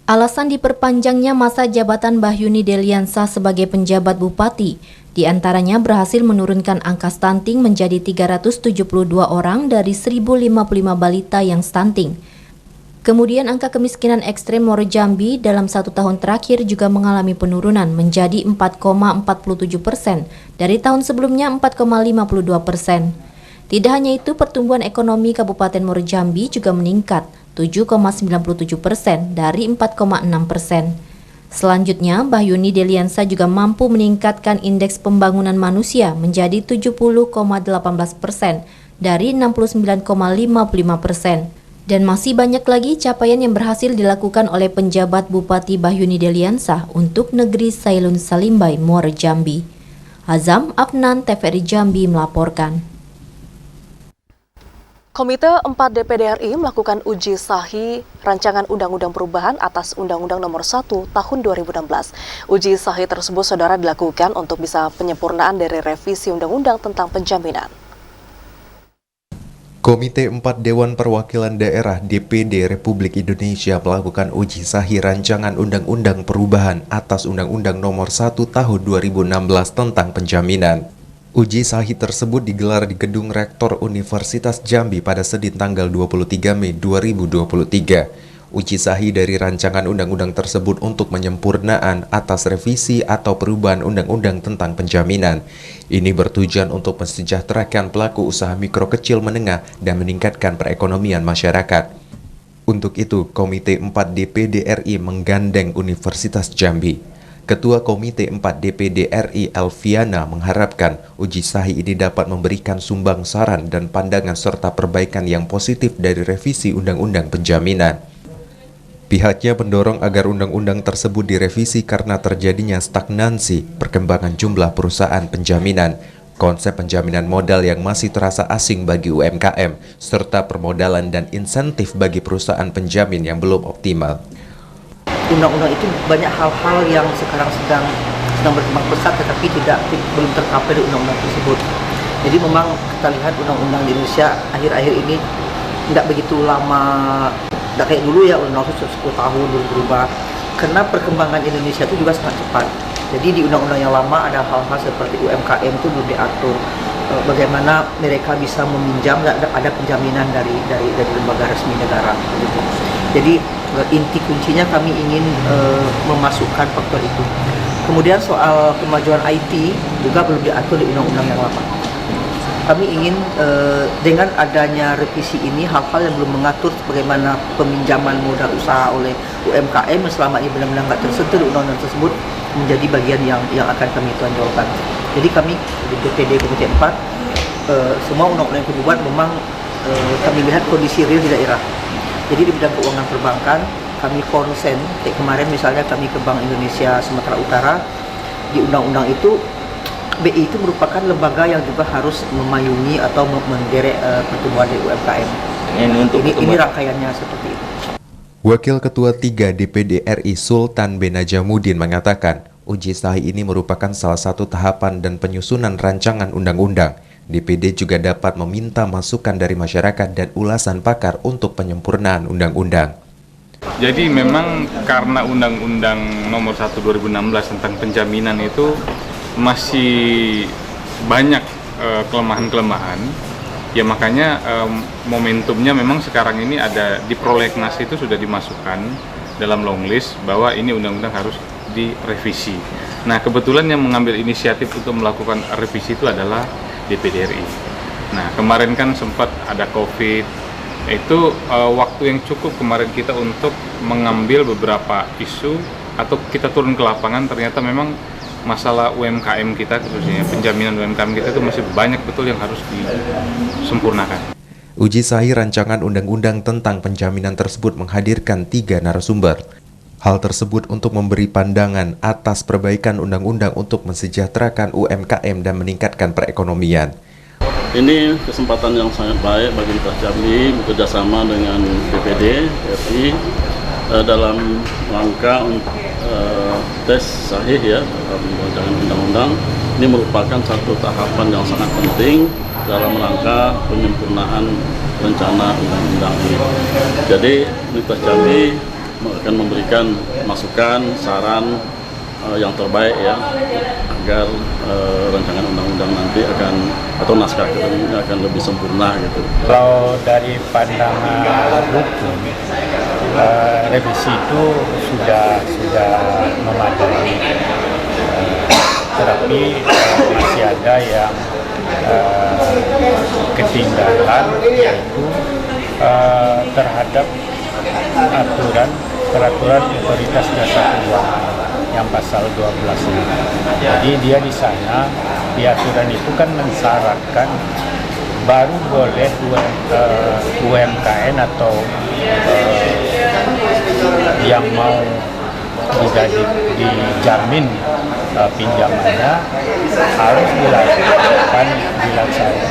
Alasan diperpanjangnya masa jabatan Bahyuni Deliansyah sebagai penjabat bupati, diantaranya berhasil menurunkan angka stunting menjadi 372 orang dari 1055 balita yang stunting. Kemudian angka kemiskinan ekstrem Muaro Jambi dalam 1 tahun terakhir juga mengalami penurunan menjadi 4,47% dari tahun sebelumnya 4,52%. Tidak hanya itu, pertumbuhan ekonomi Kabupaten Muaro Jambi juga meningkat 7,97% dari 4,6%. Selanjutnya, Bahyuni Deliansyah juga mampu meningkatkan indeks pembangunan manusia menjadi 70,18% dari 69,55%. Dan masih banyak lagi capaian yang berhasil dilakukan oleh penjabat Bupati Bahyuni Deliansyah untuk negeri Sailun Salimbai, Muaro Jambi. Azam Afnan, TVRI Jambi melaporkan. Komite 4 DPD RI melakukan uji sahih rancangan Undang-Undang Perubahan atas Undang-Undang Nomor 1 Tahun 2016. Uji sahih tersebut, saudara, dilakukan untuk bisa penyempurnaan dari revisi Undang-Undang tentang penjaminan. Komite 4 Dewan Perwakilan Daerah DPD Republik Indonesia melakukan uji sahih rancangan Undang-Undang Perubahan atas Undang-Undang Nomor 1 Tahun 2016 tentang penjaminan. Uji sahih tersebut digelar di Gedung Rektor Universitas Jambi pada Senin tanggal 23 Mei 2023. Uji sahih dari rancangan undang-undang tersebut untuk penyempurnaan atas revisi atau perubahan undang-undang tentang penjaminan. Ini bertujuan untuk mensejahterakan pelaku usaha mikro kecil menengah dan meningkatkan perekonomian masyarakat. Untuk itu, Komite 4 DPD RI menggandeng Universitas Jambi. Ketua Komite 4 DPD RI Elviana mengharapkan uji sahih ini dapat memberikan sumbang saran dan pandangan serta perbaikan yang positif dari revisi Undang-Undang Penjaminan. Pihaknya mendorong agar undang-undang tersebut direvisi karena terjadinya stagnansi perkembangan jumlah perusahaan penjaminan, konsep penjaminan modal yang masih terasa asing bagi UMKM, serta permodalan dan insentif bagi perusahaan penjamin yang belum optimal. Undang-undang itu banyak hal-hal yang sekarang sedang berkembang pesat tetapi belum tercapai di undang-undang tersebut. Jadi memang kita lihat undang-undang di Indonesia akhir-akhir ini tidak begitu lama, tidak kayak dulu ya, undang-undang 10 tahun belum berubah. Karena perkembangan Indonesia itu juga sangat cepat. Jadi di undang-undang yang lama ada hal-hal seperti UMKM itu belum diatur. Bagaimana mereka bisa meminjam, ada penjaminan dari lembaga resmi negara. Gitu. Jadi inti kuncinya kami ingin memasukkan faktor itu. Kemudian soal kemajuan IT juga belum diatur di undang-undang yang lama. kami ingin dengan adanya revisi ini hal-hal yang belum mengatur bagaimana peminjaman modal usaha oleh UMKM yang selama ini benar-benar nggak tersentuh di undang-undang tersebut menjadi bagian yang akan kami tonjolkan. Jadi kami di DPD Komite 4 semua undang-undang yang dibuat memang kami lihat kondisi real di daerah. Jadi di bidang keuangan perbankan kami konsen, kemarin misalnya kami ke Bank Indonesia Sumatera Utara, di undang-undang itu BI itu merupakan lembaga yang juga harus memayungi atau menderek pertumbuhan di UMKM. Ini rangkaiannya seperti itu. Wakil Ketua 3 DPD RI Sultan Benajamuddin mengatakan, uji sahih ini merupakan salah satu tahapan dan penyusunan rancangan undang-undang. DPD juga dapat meminta masukan dari masyarakat dan ulasan pakar untuk penyempurnaan undang-undang. Jadi memang karena Undang-Undang Nomor 1 2016 tentang penjaminan itu masih banyak kelemahan-kelemahan, ya makanya momentumnya memang sekarang ini ada di prolegnas itu sudah dimasukkan dalam long list bahwa ini undang-undang harus direvisi. Nah kebetulan yang mengambil inisiatif untuk melakukan revisi itu adalah DPD RI. Nah kemarin kan sempat ada COVID, itu waktu yang cukup kemarin kita untuk mengambil beberapa isu atau kita turun ke lapangan. Ternyata memang masalah UMKM kita, khususnya penjaminan UMKM kita itu masih banyak betul yang harus disempurnakan. Uji sahih rancangan undang-undang tentang penjaminan tersebut menghadirkan 3 narasumber. Hal tersebut untuk memberi pandangan atas perbaikan undang-undang untuk mensejahterakan UMKM dan meningkatkan perekonomian. Ini kesempatan yang sangat baik bagi Universitas Jambi bekerjasama dengan DPD RI dalam rangka tes sahih ya dalam rancangan undang-undang. Ini merupakan satu tahapan yang sangat penting dalam rangka penyempurnaan rencana undang-undang ini. Jadi Universitas Jambi akan memberikan masukan, saran yang terbaik ya agar rancangan undang-undang nanti akan atau naskah akademiknya akan lebih sempurna gitu. Kalau dari pandangan hukum, revisi itu sudah memadai, tetapi masih ada yang ketinggalan, yaitu terhadap peraturan otoritas jasa keuangan yang pasal 12. Jadi dia di sana, di aturan itu kan mensyaratkan baru boleh UMKM atau yang mau dijamin pinjamannya harus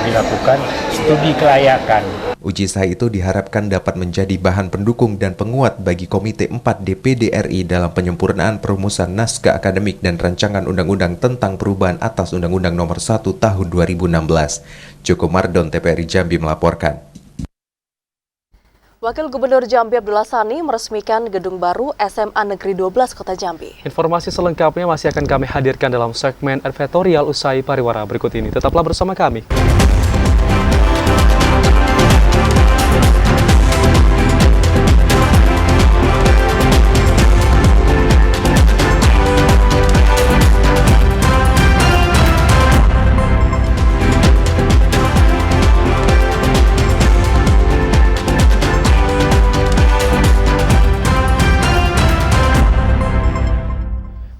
dilakukan studi kelayakan. Uji sahih itu diharapkan dapat menjadi bahan pendukung dan penguat bagi Komite 4 DPD RI dalam penyempurnaan perumusan naskah akademik dan rancangan undang-undang tentang perubahan atas Undang-Undang Nomor 1 Tahun 2016. Joko Mardon, TPRI Jambi melaporkan. Wakil Gubernur Jambi Abdullah Sani meresmikan gedung baru SMA Negeri 12 Kota Jambi. Informasi selengkapnya masih akan kami hadirkan dalam segmen editorial usai pariwara berikut ini. Tetaplah bersama kami.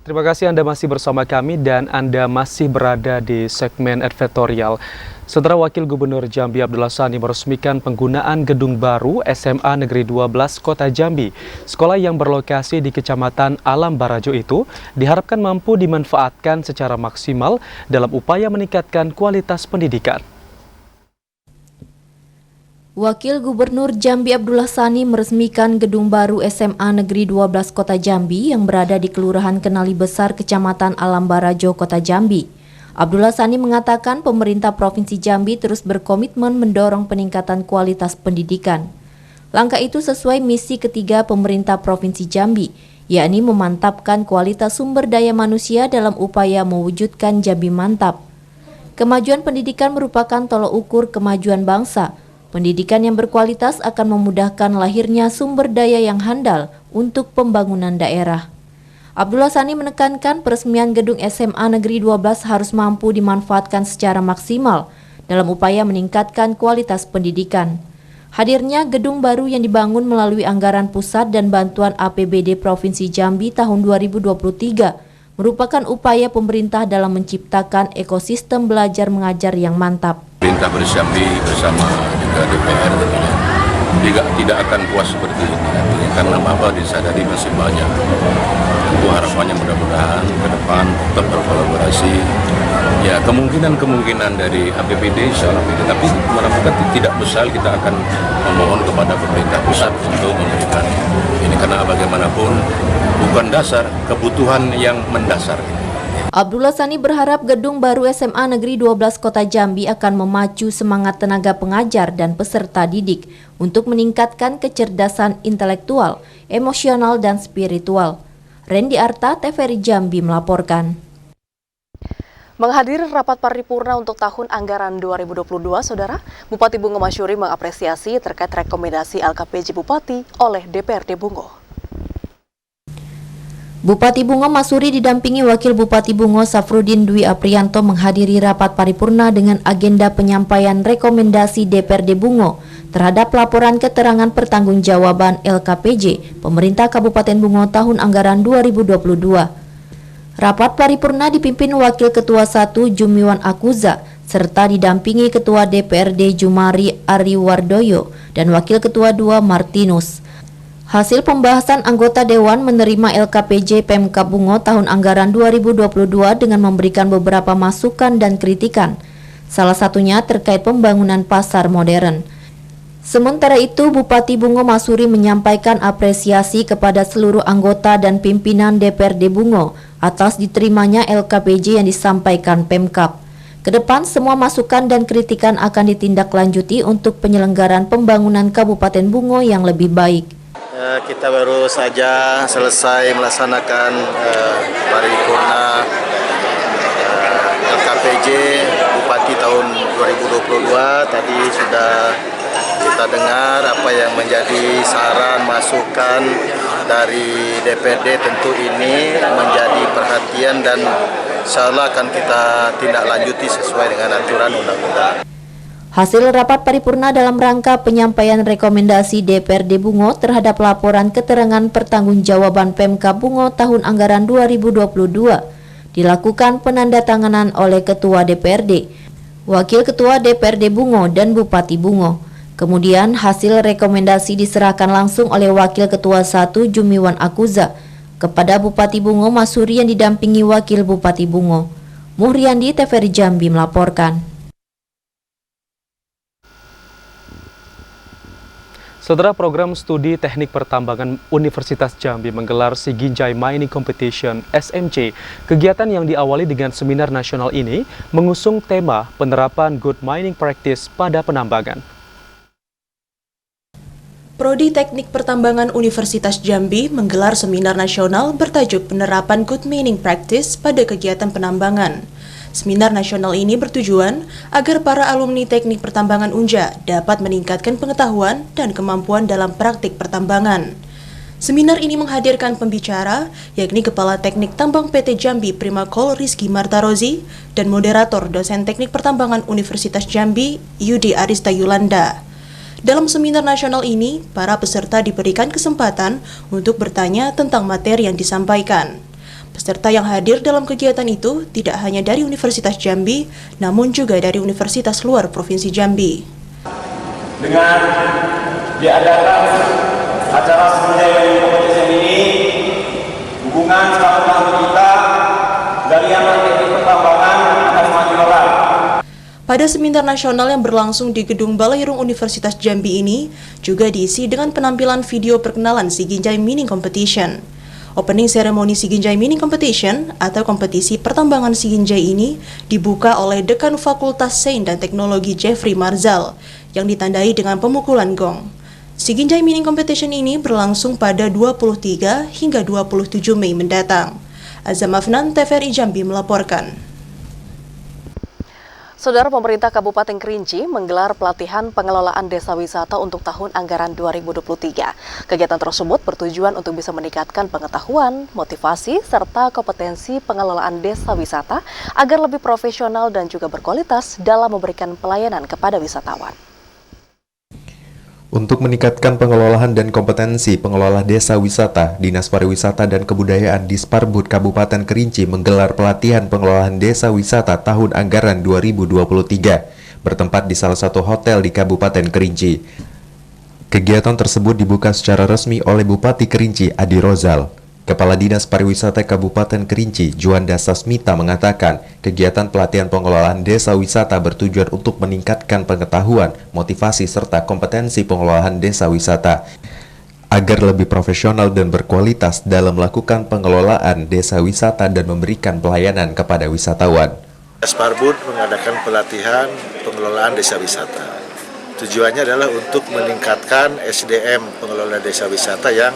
Terima kasih Anda masih bersama kami dan Anda masih berada di segmen editorial. Saudara Wakil Gubernur Jambi Abdullah Sani meresmikan penggunaan gedung baru SMA Negeri 12 Kota Jambi. Sekolah yang berlokasi di Kecamatan Alam Barajo itu diharapkan mampu dimanfaatkan secara maksimal dalam upaya meningkatkan kualitas pendidikan. Wakil Gubernur Jambi Abdullah Sani meresmikan gedung baru SMA Negeri 12 Kota Jambi yang berada di Kelurahan Kenali Besar, Kecamatan Alam Barajo, Kota Jambi. Abdullah Sani mengatakan pemerintah Provinsi Jambi terus berkomitmen mendorong peningkatan kualitas pendidikan. Langkah itu sesuai misi ketiga pemerintah Provinsi Jambi, yakni memantapkan kualitas sumber daya manusia dalam upaya mewujudkan Jambi mantap. Kemajuan pendidikan merupakan tolok ukur kemajuan bangsa. Pendidikan yang berkualitas akan memudahkan lahirnya sumber daya yang handal untuk pembangunan daerah. Abdullah Sani menekankan peresmian gedung SMA Negeri 12 harus mampu dimanfaatkan secara maksimal dalam upaya meningkatkan kualitas pendidikan. Hadirnya gedung baru yang dibangun melalui anggaran pusat dan bantuan APBD Provinsi Jambi tahun 2023 merupakan upaya pemerintah dalam menciptakan ekosistem belajar mengajar yang mantap. Pemerintah Jambi bersama juga DPR tidak akan puas seperti ini karena apa disadari masih banyak. Tentu harapannya mudah-mudahan ke depan tetap berkolaborasi. Ya kemungkinan dari APBD insya Allah, tapi mudah-mudahan tidak besar kita akan memohon kepada pemerintah pusat untuk memberikan ini karena bagaimanapun bukan dasar, kebutuhan yang mendasar. Abdullah Sani berharap gedung baru SMA Negeri 12 Kota Jambi akan memacu semangat tenaga pengajar dan peserta didik untuk meningkatkan kecerdasan intelektual, emosional, dan spiritual. Randy Arta, TVRI Jambi melaporkan. Menghadiri rapat paripurna untuk tahun anggaran 2022, Saudara, Bupati Bungo Masyuri mengapresiasi terkait rekomendasi LKPJ Bupati oleh DPRD Bungo. Bupati Bungo Masuri didampingi Wakil Bupati Bungo Safrudin Dwi Aprianto menghadiri rapat paripurna dengan agenda penyampaian rekomendasi DPRD Bungo terhadap laporan keterangan pertanggungjawaban LKPJ Pemerintah Kabupaten Bungo tahun anggaran 2022. Rapat paripurna dipimpin Wakil Ketua 1 Jumiwan Akuza serta didampingi Ketua DPRD Jumari Ariwardoyo dan Wakil Ketua 2 Martinus. Hasil pembahasan anggota Dewan menerima LKPJ Pemkab Bungo tahun anggaran 2022 dengan memberikan beberapa masukan dan kritikan, salah satunya terkait pembangunan pasar modern. Sementara itu, Bupati Bungo Masuri menyampaikan apresiasi kepada seluruh anggota dan pimpinan DPRD Bungo atas diterimanya LKPJ yang disampaikan Pemkab. Kedepan, semua masukan dan kritikan akan ditindaklanjuti untuk penyelenggaraan pembangunan Kabupaten Bungo yang lebih baik. Kita baru saja selesai melaksanakan paripurna LKPJ Bupati tahun 2022. Tadi sudah kita dengar apa yang menjadi saran masukan dari DPRD. Tentu ini menjadi perhatian dan insya Allah akan kita tindak lanjuti sesuai dengan aturan undang-undang. Hasil rapat paripurna dalam rangka penyampaian rekomendasi DPRD Bungo terhadap laporan keterangan pertanggungjawaban Pemkab Bungo tahun anggaran 2022 dilakukan penandatanganan oleh Ketua DPRD, Wakil Ketua DPRD Bungo, dan Bupati Bungo. Kemudian hasil rekomendasi diserahkan langsung oleh Wakil Ketua 1 Jumiwan Akuza kepada Bupati Bungo Masuri yang didampingi Wakil Bupati Bungo. Muhriandi, TVRI Jambi melaporkan. Saudara, program studi teknik pertambangan Universitas Jambi menggelar Siginjai Mining Competition SMC. Kegiatan yang diawali dengan seminar nasional ini mengusung tema penerapan good mining practice pada penambangan. Prodi Teknik Pertambangan Universitas Jambi menggelar seminar nasional bertajuk penerapan good mining practice pada kegiatan penambangan. Seminar nasional ini bertujuan agar para alumni teknik pertambangan UNJA dapat meningkatkan pengetahuan dan kemampuan dalam praktik pertambangan. Seminar ini menghadirkan pembicara, yakni Kepala Teknik Tambang PT Jambi Primakol Rizky Martarozi dan moderator dosen Teknik Pertambangan Universitas Jambi Yudi Arista Yulanda. Dalam seminar nasional ini, para peserta diberikan kesempatan untuk bertanya tentang materi yang disampaikan. Peserta yang hadir dalam kegiatan itu tidak hanya dari Universitas Jambi, namun juga dari universitas luar Provinsi Jambi. Dengan diadakan acara Siginjai Mining Competition ini, hubungan satu sama kita dari yang teknik pertambangan akan semakin erat. Pada seminar nasional yang berlangsung di Gedung Balairung Universitas Jambi ini juga diisi dengan penampilan video perkenalan Siginjai Mining Competition. Opening seremoni Siginjai Mining Competition atau kompetisi pertambangan Siginjai ini dibuka oleh Dekan Fakultas Sains dan Teknologi Jeffrey Marzal yang ditandai dengan pemukulan gong. Siginjai Mining Competition ini berlangsung pada 23 hingga 27 Mei mendatang. Azam Afnan, TVRI Jambi melaporkan. Saudara, pemerintah Kabupaten Kerinci menggelar pelatihan pengelolaan desa wisata untuk tahun anggaran 2023. Kegiatan tersebut bertujuan untuk bisa meningkatkan pengetahuan, motivasi, serta kompetensi pengelolaan desa wisata agar lebih profesional dan juga berkualitas dalam memberikan pelayanan kepada wisatawan. Untuk meningkatkan pengelolaan dan kompetensi pengelola desa wisata, Dinas Pariwisata dan Kebudayaan Disparbud Kabupaten Kerinci menggelar pelatihan pengelolaan desa wisata tahun anggaran 2023 bertempat di salah satu hotel di Kabupaten Kerinci. Kegiatan tersebut dibuka secara resmi oleh Bupati Kerinci Adi Rozal. Kepala Dinas Pariwisata Kabupaten Kerinci, Juanda Sasmita mengatakan, kegiatan pelatihan pengelolaan desa wisata bertujuan untuk meningkatkan pengetahuan, motivasi, serta kompetensi pengelolaan desa wisata agar lebih profesional dan berkualitas dalam melakukan pengelolaan desa wisata dan memberikan pelayanan kepada wisatawan. Disparbud mengadakan pelatihan pengelolaan desa wisata. Tujuannya adalah untuk meningkatkan SDM pengelola desa wisata yang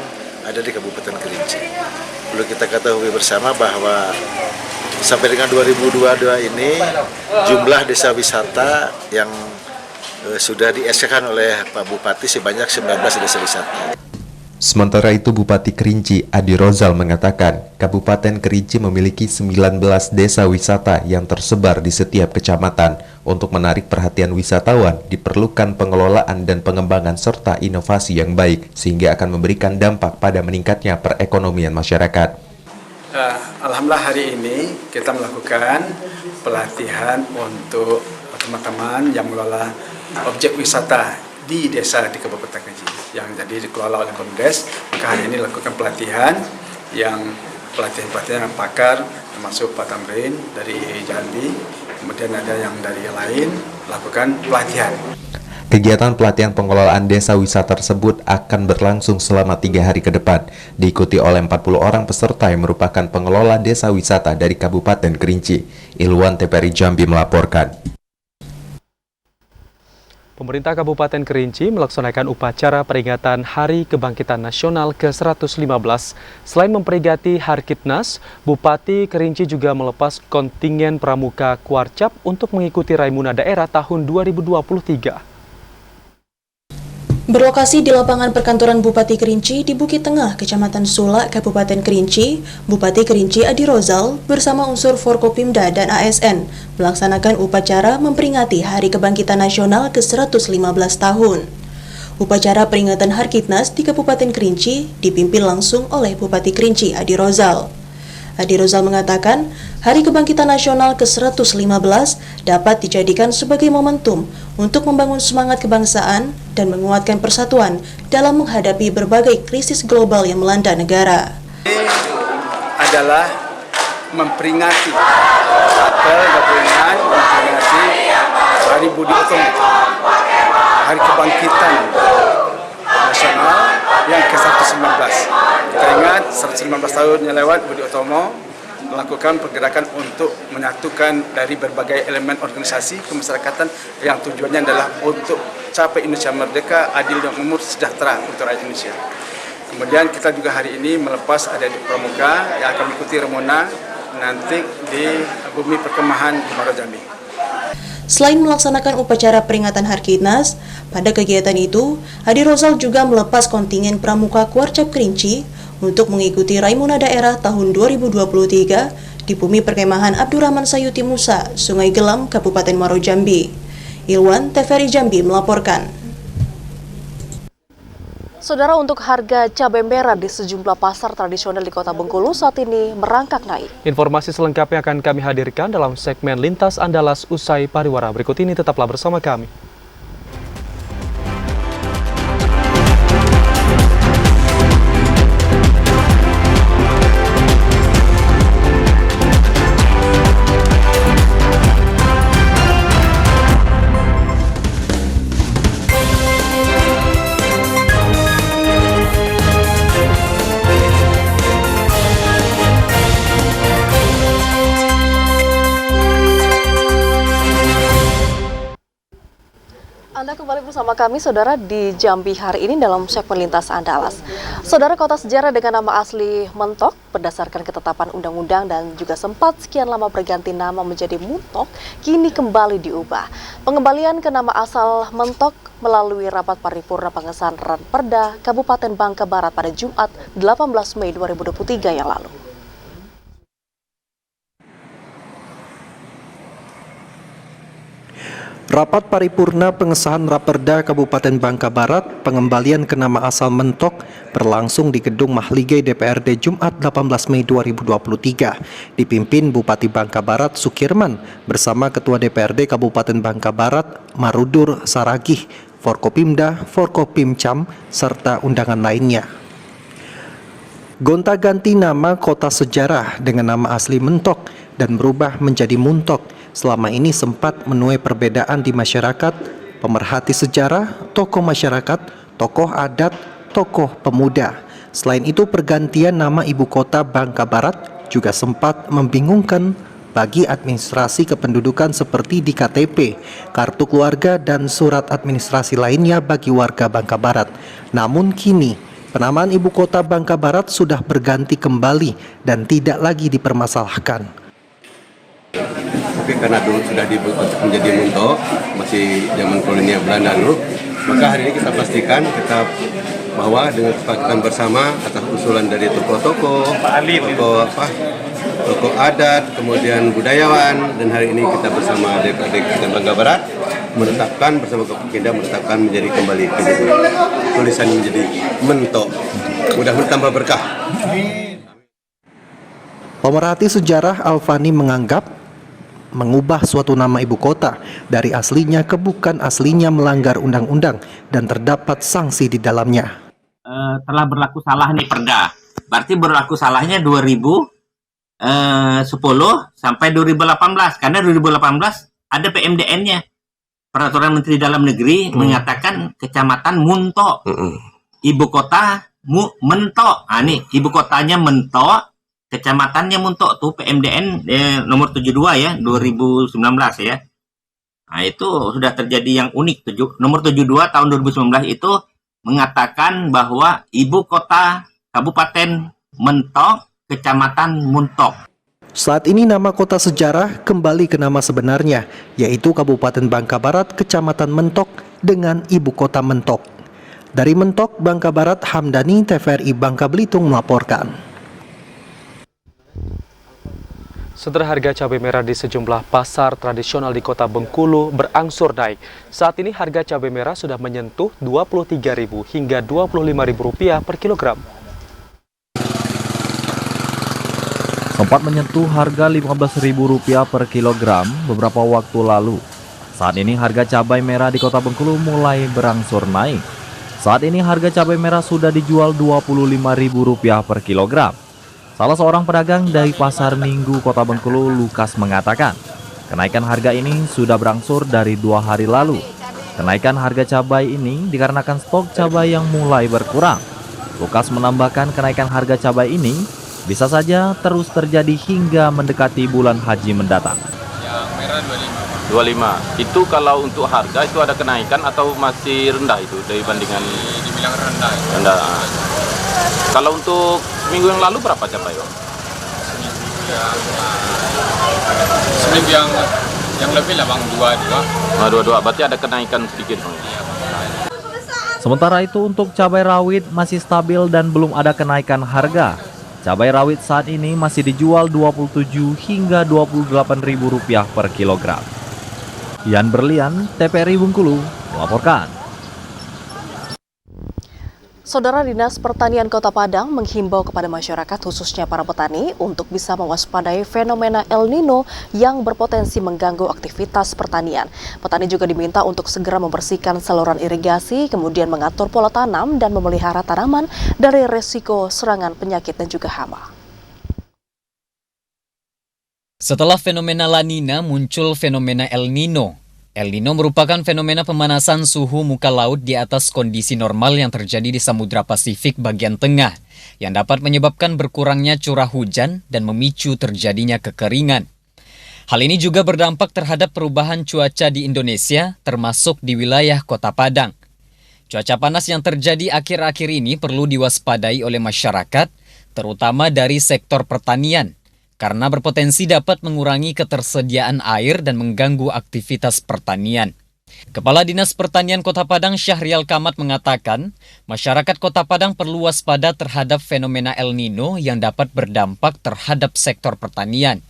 ada di Kabupaten Kerinci. Perlu kita ketahui bersama bahwa sampai dengan 2022 ini jumlah desa wisata yang sudah diesahkan oleh Pak Bupati sebanyak 19 desa wisata. Sementara itu, Bupati Kerinci Adi Rozal mengatakan, Kabupaten Kerinci memiliki 19 desa wisata yang tersebar di setiap kecamatan. Untuk menarik perhatian wisatawan, diperlukan pengelolaan dan pengembangan serta inovasi yang baik, sehingga akan memberikan dampak pada meningkatnya perekonomian masyarakat. Alhamdulillah hari ini kita melakukan pelatihan untuk teman-teman yang mengelola objek wisata di desa di Kabupaten Kerinci yang jadi dikelola oleh Pemdes. Maka hari ini lakukan pelatihan yang pelatihan pakar termasuk Pak Tamrin dari Jambi, kemudian ada yang dari yang lain lakukan pelatihan. Kegiatan pelatihan pengelolaan desa wisata tersebut akan berlangsung selama 3 hari ke depan, diikuti oleh 40 orang peserta yang merupakan pengelola desa wisata dari Kabupaten Kerinci. Ilwan TVRI Jambi melaporkan. Pemerintah Kabupaten Kerinci melaksanakan upacara peringatan Hari Kebangkitan Nasional ke-115. Selain memperingati Harkitnas, Bupati Kerinci juga melepas kontingen pramuka Kuarcap untuk mengikuti Raimuna Daerah tahun 2023. Berlokasi di lapangan perkantoran Bupati Kerinci di Bukit Tengah, Kecamatan Sulak, Kabupaten Kerinci, Bupati Kerinci Adi Rozal bersama unsur Forkopimda dan ASN melaksanakan upacara memperingati Hari Kebangkitan Nasional ke-115 tahun. Upacara peringatan Harkitnas di Kabupaten Kerinci dipimpin langsung oleh Bupati Kerinci Adi Rozal. Adi Rozal mengatakan, Hari Kebangkitan Nasional ke-115 dapat dijadikan sebagai momentum untuk membangun semangat kebangsaan dan menguatkan persatuan dalam menghadapi berbagai krisis global yang melanda negara. Ini adalah memperingati Hari Budi Utomo, Hari Kebangkitan Nasional yang ke-119. Kita ingat 119 tahun yang lewat Budi Utomo melakukan pergerakan untuk menyatukan dari berbagai elemen organisasi kemasyarakatan yang tujuannya adalah untuk capai Indonesia merdeka, adil dan makmur, sejahtera untuk rakyat Indonesia. Kemudian kita juga hari ini melepas adik-adik pramuka yang akan mengikuti Raimuna nanti di Bumi Perkemahan di Muaro Jambi. Selain melaksanakan upacara peringatan Harkitnas, pada kegiatan itu, Adi Rozal juga melepas kontingen pramuka Kuarcap Kerinci untuk mengikuti Raimuna Daerah tahun 2023 di Bumi Perkemahan Abdurrahman Sayuti Musa, Sungai Gelam, Kabupaten Muaro Jambi. Ilwan TVRI Jambi melaporkan. Saudara, untuk harga cabai merah di sejumlah pasar tradisional di Kota Bengkulu saat ini merangkak naik. Informasi selengkapnya akan kami hadirkan dalam segmen Lintas Andalas usai pariwara. Berikut ini tetaplah bersama kami. bersama kami, Saudara, di Jambi hari ini dalam segmen Lintas Andalas. Saudara, kota sejarah dengan nama asli Mentok berdasarkan ketetapan undang-undang dan juga sempat sekian lama berganti nama menjadi Muntok, kini kembali diubah. Pengembalian ke nama asal Mentok melalui rapat paripurna pengesahan Ranperda Kabupaten Bangka Barat pada Jumat 18 Mei 2023 yang lalu. Rapat paripurna pengesahan Raperda Kabupaten Bangka Barat pengembalian ke nama asal Mentok berlangsung di Gedung Mahligai DPRD Jumat 18 Mei 2023 dipimpin Bupati Bangka Barat Sukirman bersama Ketua DPRD Kabupaten Bangka Barat Marudur Saragih, Forkopimda, Forkopimcam serta undangan lainnya. Gonta-ganti nama kota sejarah dengan nama asli Mentok dan berubah menjadi Muntok selama ini sempat menuai perbedaan di masyarakat, pemerhati sejarah, tokoh masyarakat, tokoh adat, tokoh pemuda. Selain itu, pergantian nama ibu kota Bangka Barat juga sempat membingungkan bagi administrasi kependudukan seperti di KTP, kartu keluarga, dan surat administrasi lainnya bagi warga Bangka Barat. Namun kini, penamaan ibu kota Bangka Barat sudah berganti kembali dan tidak lagi dipermasalahkan. Tapi karena dulu sudah dibuat menjadi Muntok, masih zaman kolonial Belanda dulu, maka hari ini kita pastikan bahwa dengan kesepakatan bersama atas usulan dari tokoh-tokoh, tokoh adat, kemudian budayawan, dan hari ini kita bersama DPRD Kabupaten Bangka Barat menetapkan bersama Kopinda menetapkan menjadi kembali tulisan menjadi Mentok. Mudah-mudahan tambah berkah. Pemerhati sejarah Alfani menganggap mengubah suatu nama ibu kota dari aslinya ke bukan aslinya melanggar undang-undang dan terdapat sanksi di dalamnya. Telah berlaku salah nih perda. Berarti berlaku salahnya 2010 sampai 2018 karena 2018 ada PMDN-nya. Peraturan Menteri Dalam Negeri mengatakan Kecamatan Muntok. Ibu kota Mentok. Nah, nih ibu kotanya Mentok. Kecamatannya Muntok tuh PMDN nomor 72 ya 2019 ya. Nah itu sudah terjadi yang unik. Nomor 72 tahun 2019 itu mengatakan bahwa ibu kota Kabupaten Mentok, Kecamatan Muntok. Saat ini nama kota sejarah kembali ke nama sebenarnya, yaitu Kabupaten Bangka Barat, Kecamatan Mentok dengan ibu kota Mentok. Dari Mentok, Bangka Barat, Hamdani, TVRI Bangka Belitung melaporkan. Saudara, harga cabai merah di sejumlah pasar tradisional di Kota Bengkulu berangsur naik. Saat ini harga cabai merah sudah menyentuh Rp23.000 hingga Rp25.000 per kilogram. Sempat menyentuh harga Rp15.000 per kilogram beberapa waktu lalu. Saat ini harga cabai merah di Kota Bengkulu mulai berangsur naik. Saat ini harga cabai merah sudah dijual Rp25.000 per kilogram. Salah seorang pedagang dari Pasar Minggu Kota Bengkulu, Lukas, mengatakan kenaikan harga ini sudah berangsur dari 2 hari lalu. Kenaikan harga cabai ini dikarenakan stok cabai yang mulai berkurang. Lukas menambahkan kenaikan harga cabai ini bisa saja terus terjadi hingga mendekati bulan haji mendatang. Yang merah 25. Itu kalau untuk harga itu ada kenaikan atau masih rendah itu dibandingkan? Dibilang rendah. Rendah. Kalau untuk seminggu yang lalu berapa cabai, Bang? Seminggu yang lebih lah, Bang, 22. 22, berarti ada kenaikan sedikit, Bang. Sementara itu untuk cabai rawit masih stabil dan belum ada kenaikan harga. Cabai rawit saat ini masih dijual Rp27 hingga Rp28.000 per kilogram. Yan Berlian, TVRI Bengkulu, melaporkan. Saudara, Dinas Pertanian Kota Padang menghimbau kepada masyarakat khususnya para petani untuk bisa mewaspadai fenomena El Nino yang berpotensi mengganggu aktivitas pertanian. Petani juga diminta untuk segera membersihkan saluran irigasi, kemudian mengatur pola tanam dan memelihara tanaman dari resiko serangan penyakit dan juga hama. Setelah fenomena La Nina, muncul fenomena El Nino. El Nino merupakan fenomena pemanasan suhu muka laut di atas kondisi normal yang terjadi di Samudra Pasifik bagian tengah, yang dapat menyebabkan berkurangnya curah hujan dan memicu terjadinya kekeringan. Hal ini juga berdampak terhadap perubahan cuaca di Indonesia, termasuk di wilayah Kota Padang. Cuaca panas yang terjadi akhir-akhir ini perlu diwaspadai oleh masyarakat, terutama dari sektor pertanian, karena berpotensi dapat mengurangi ketersediaan air dan mengganggu aktivitas pertanian. Kepala Dinas Pertanian Kota Padang Syahrial Kamat mengatakan, masyarakat Kota Padang perlu waspada terhadap fenomena El Nino yang dapat berdampak terhadap sektor pertanian.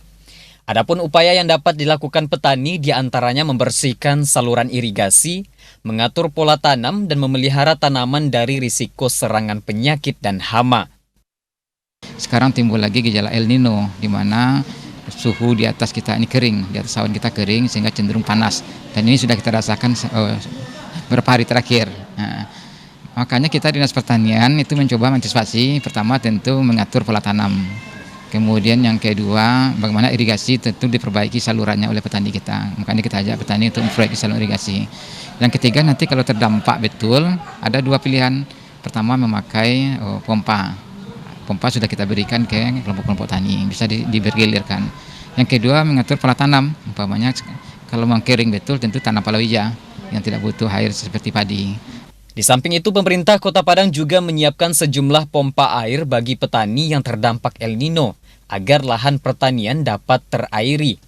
Adapun upaya yang dapat dilakukan petani diantaranya membersihkan saluran irigasi, mengatur pola tanam, dan memelihara tanaman dari risiko serangan penyakit dan hama. Sekarang timbul lagi gejala El Nino, di mana suhu di atas kita ini kering, di atas awan kita kering sehingga cenderung panas. Dan ini sudah kita rasakan beberapa hari terakhir. Nah, makanya kita Dinas Pertanian itu mencoba mengantisipasi, pertama tentu mengatur pola tanam. Kemudian yang kedua, bagaimana irigasi tentu diperbaiki salurannya oleh petani kita. Makanya kita ajak petani untuk memperbaiki saluran irigasi. Yang ketiga, nanti kalau terdampak betul, ada dua pilihan. Pertama, memakai pompa. Pompa sudah kita berikan ke kelompok-kelompok tani, bisa dibergilirkan. Yang kedua, mengatur pola tanam. Umpamanya kalau mau kering betul, tentu tanam palawija yang tidak butuh air seperti padi. Di samping itu, pemerintah Kota Padang juga menyiapkan sejumlah pompa air bagi petani yang terdampak El Nino, agar lahan pertanian dapat terairi.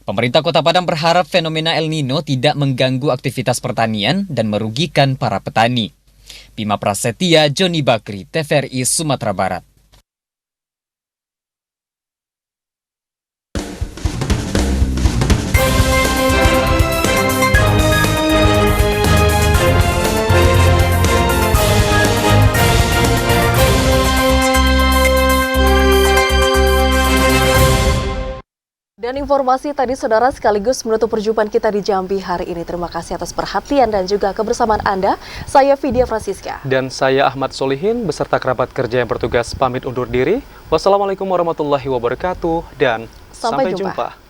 Pemerintah Kota Padang berharap fenomena El Nino tidak mengganggu aktivitas pertanian dan merugikan para petani. Bima Prasetya, Joni Bakri, TVRI Sumatera Barat. Dan informasi tadi saudara sekaligus menutup perjumpaan kita di Jambi hari ini. Terima kasih atas perhatian dan juga kebersamaan Anda. Saya Vidya Francisca. Dan saya Ahmad Solihin beserta kerabat kerja yang bertugas pamit undur diri. Wassalamualaikum warahmatullahi wabarakatuh dan sampai jumpa.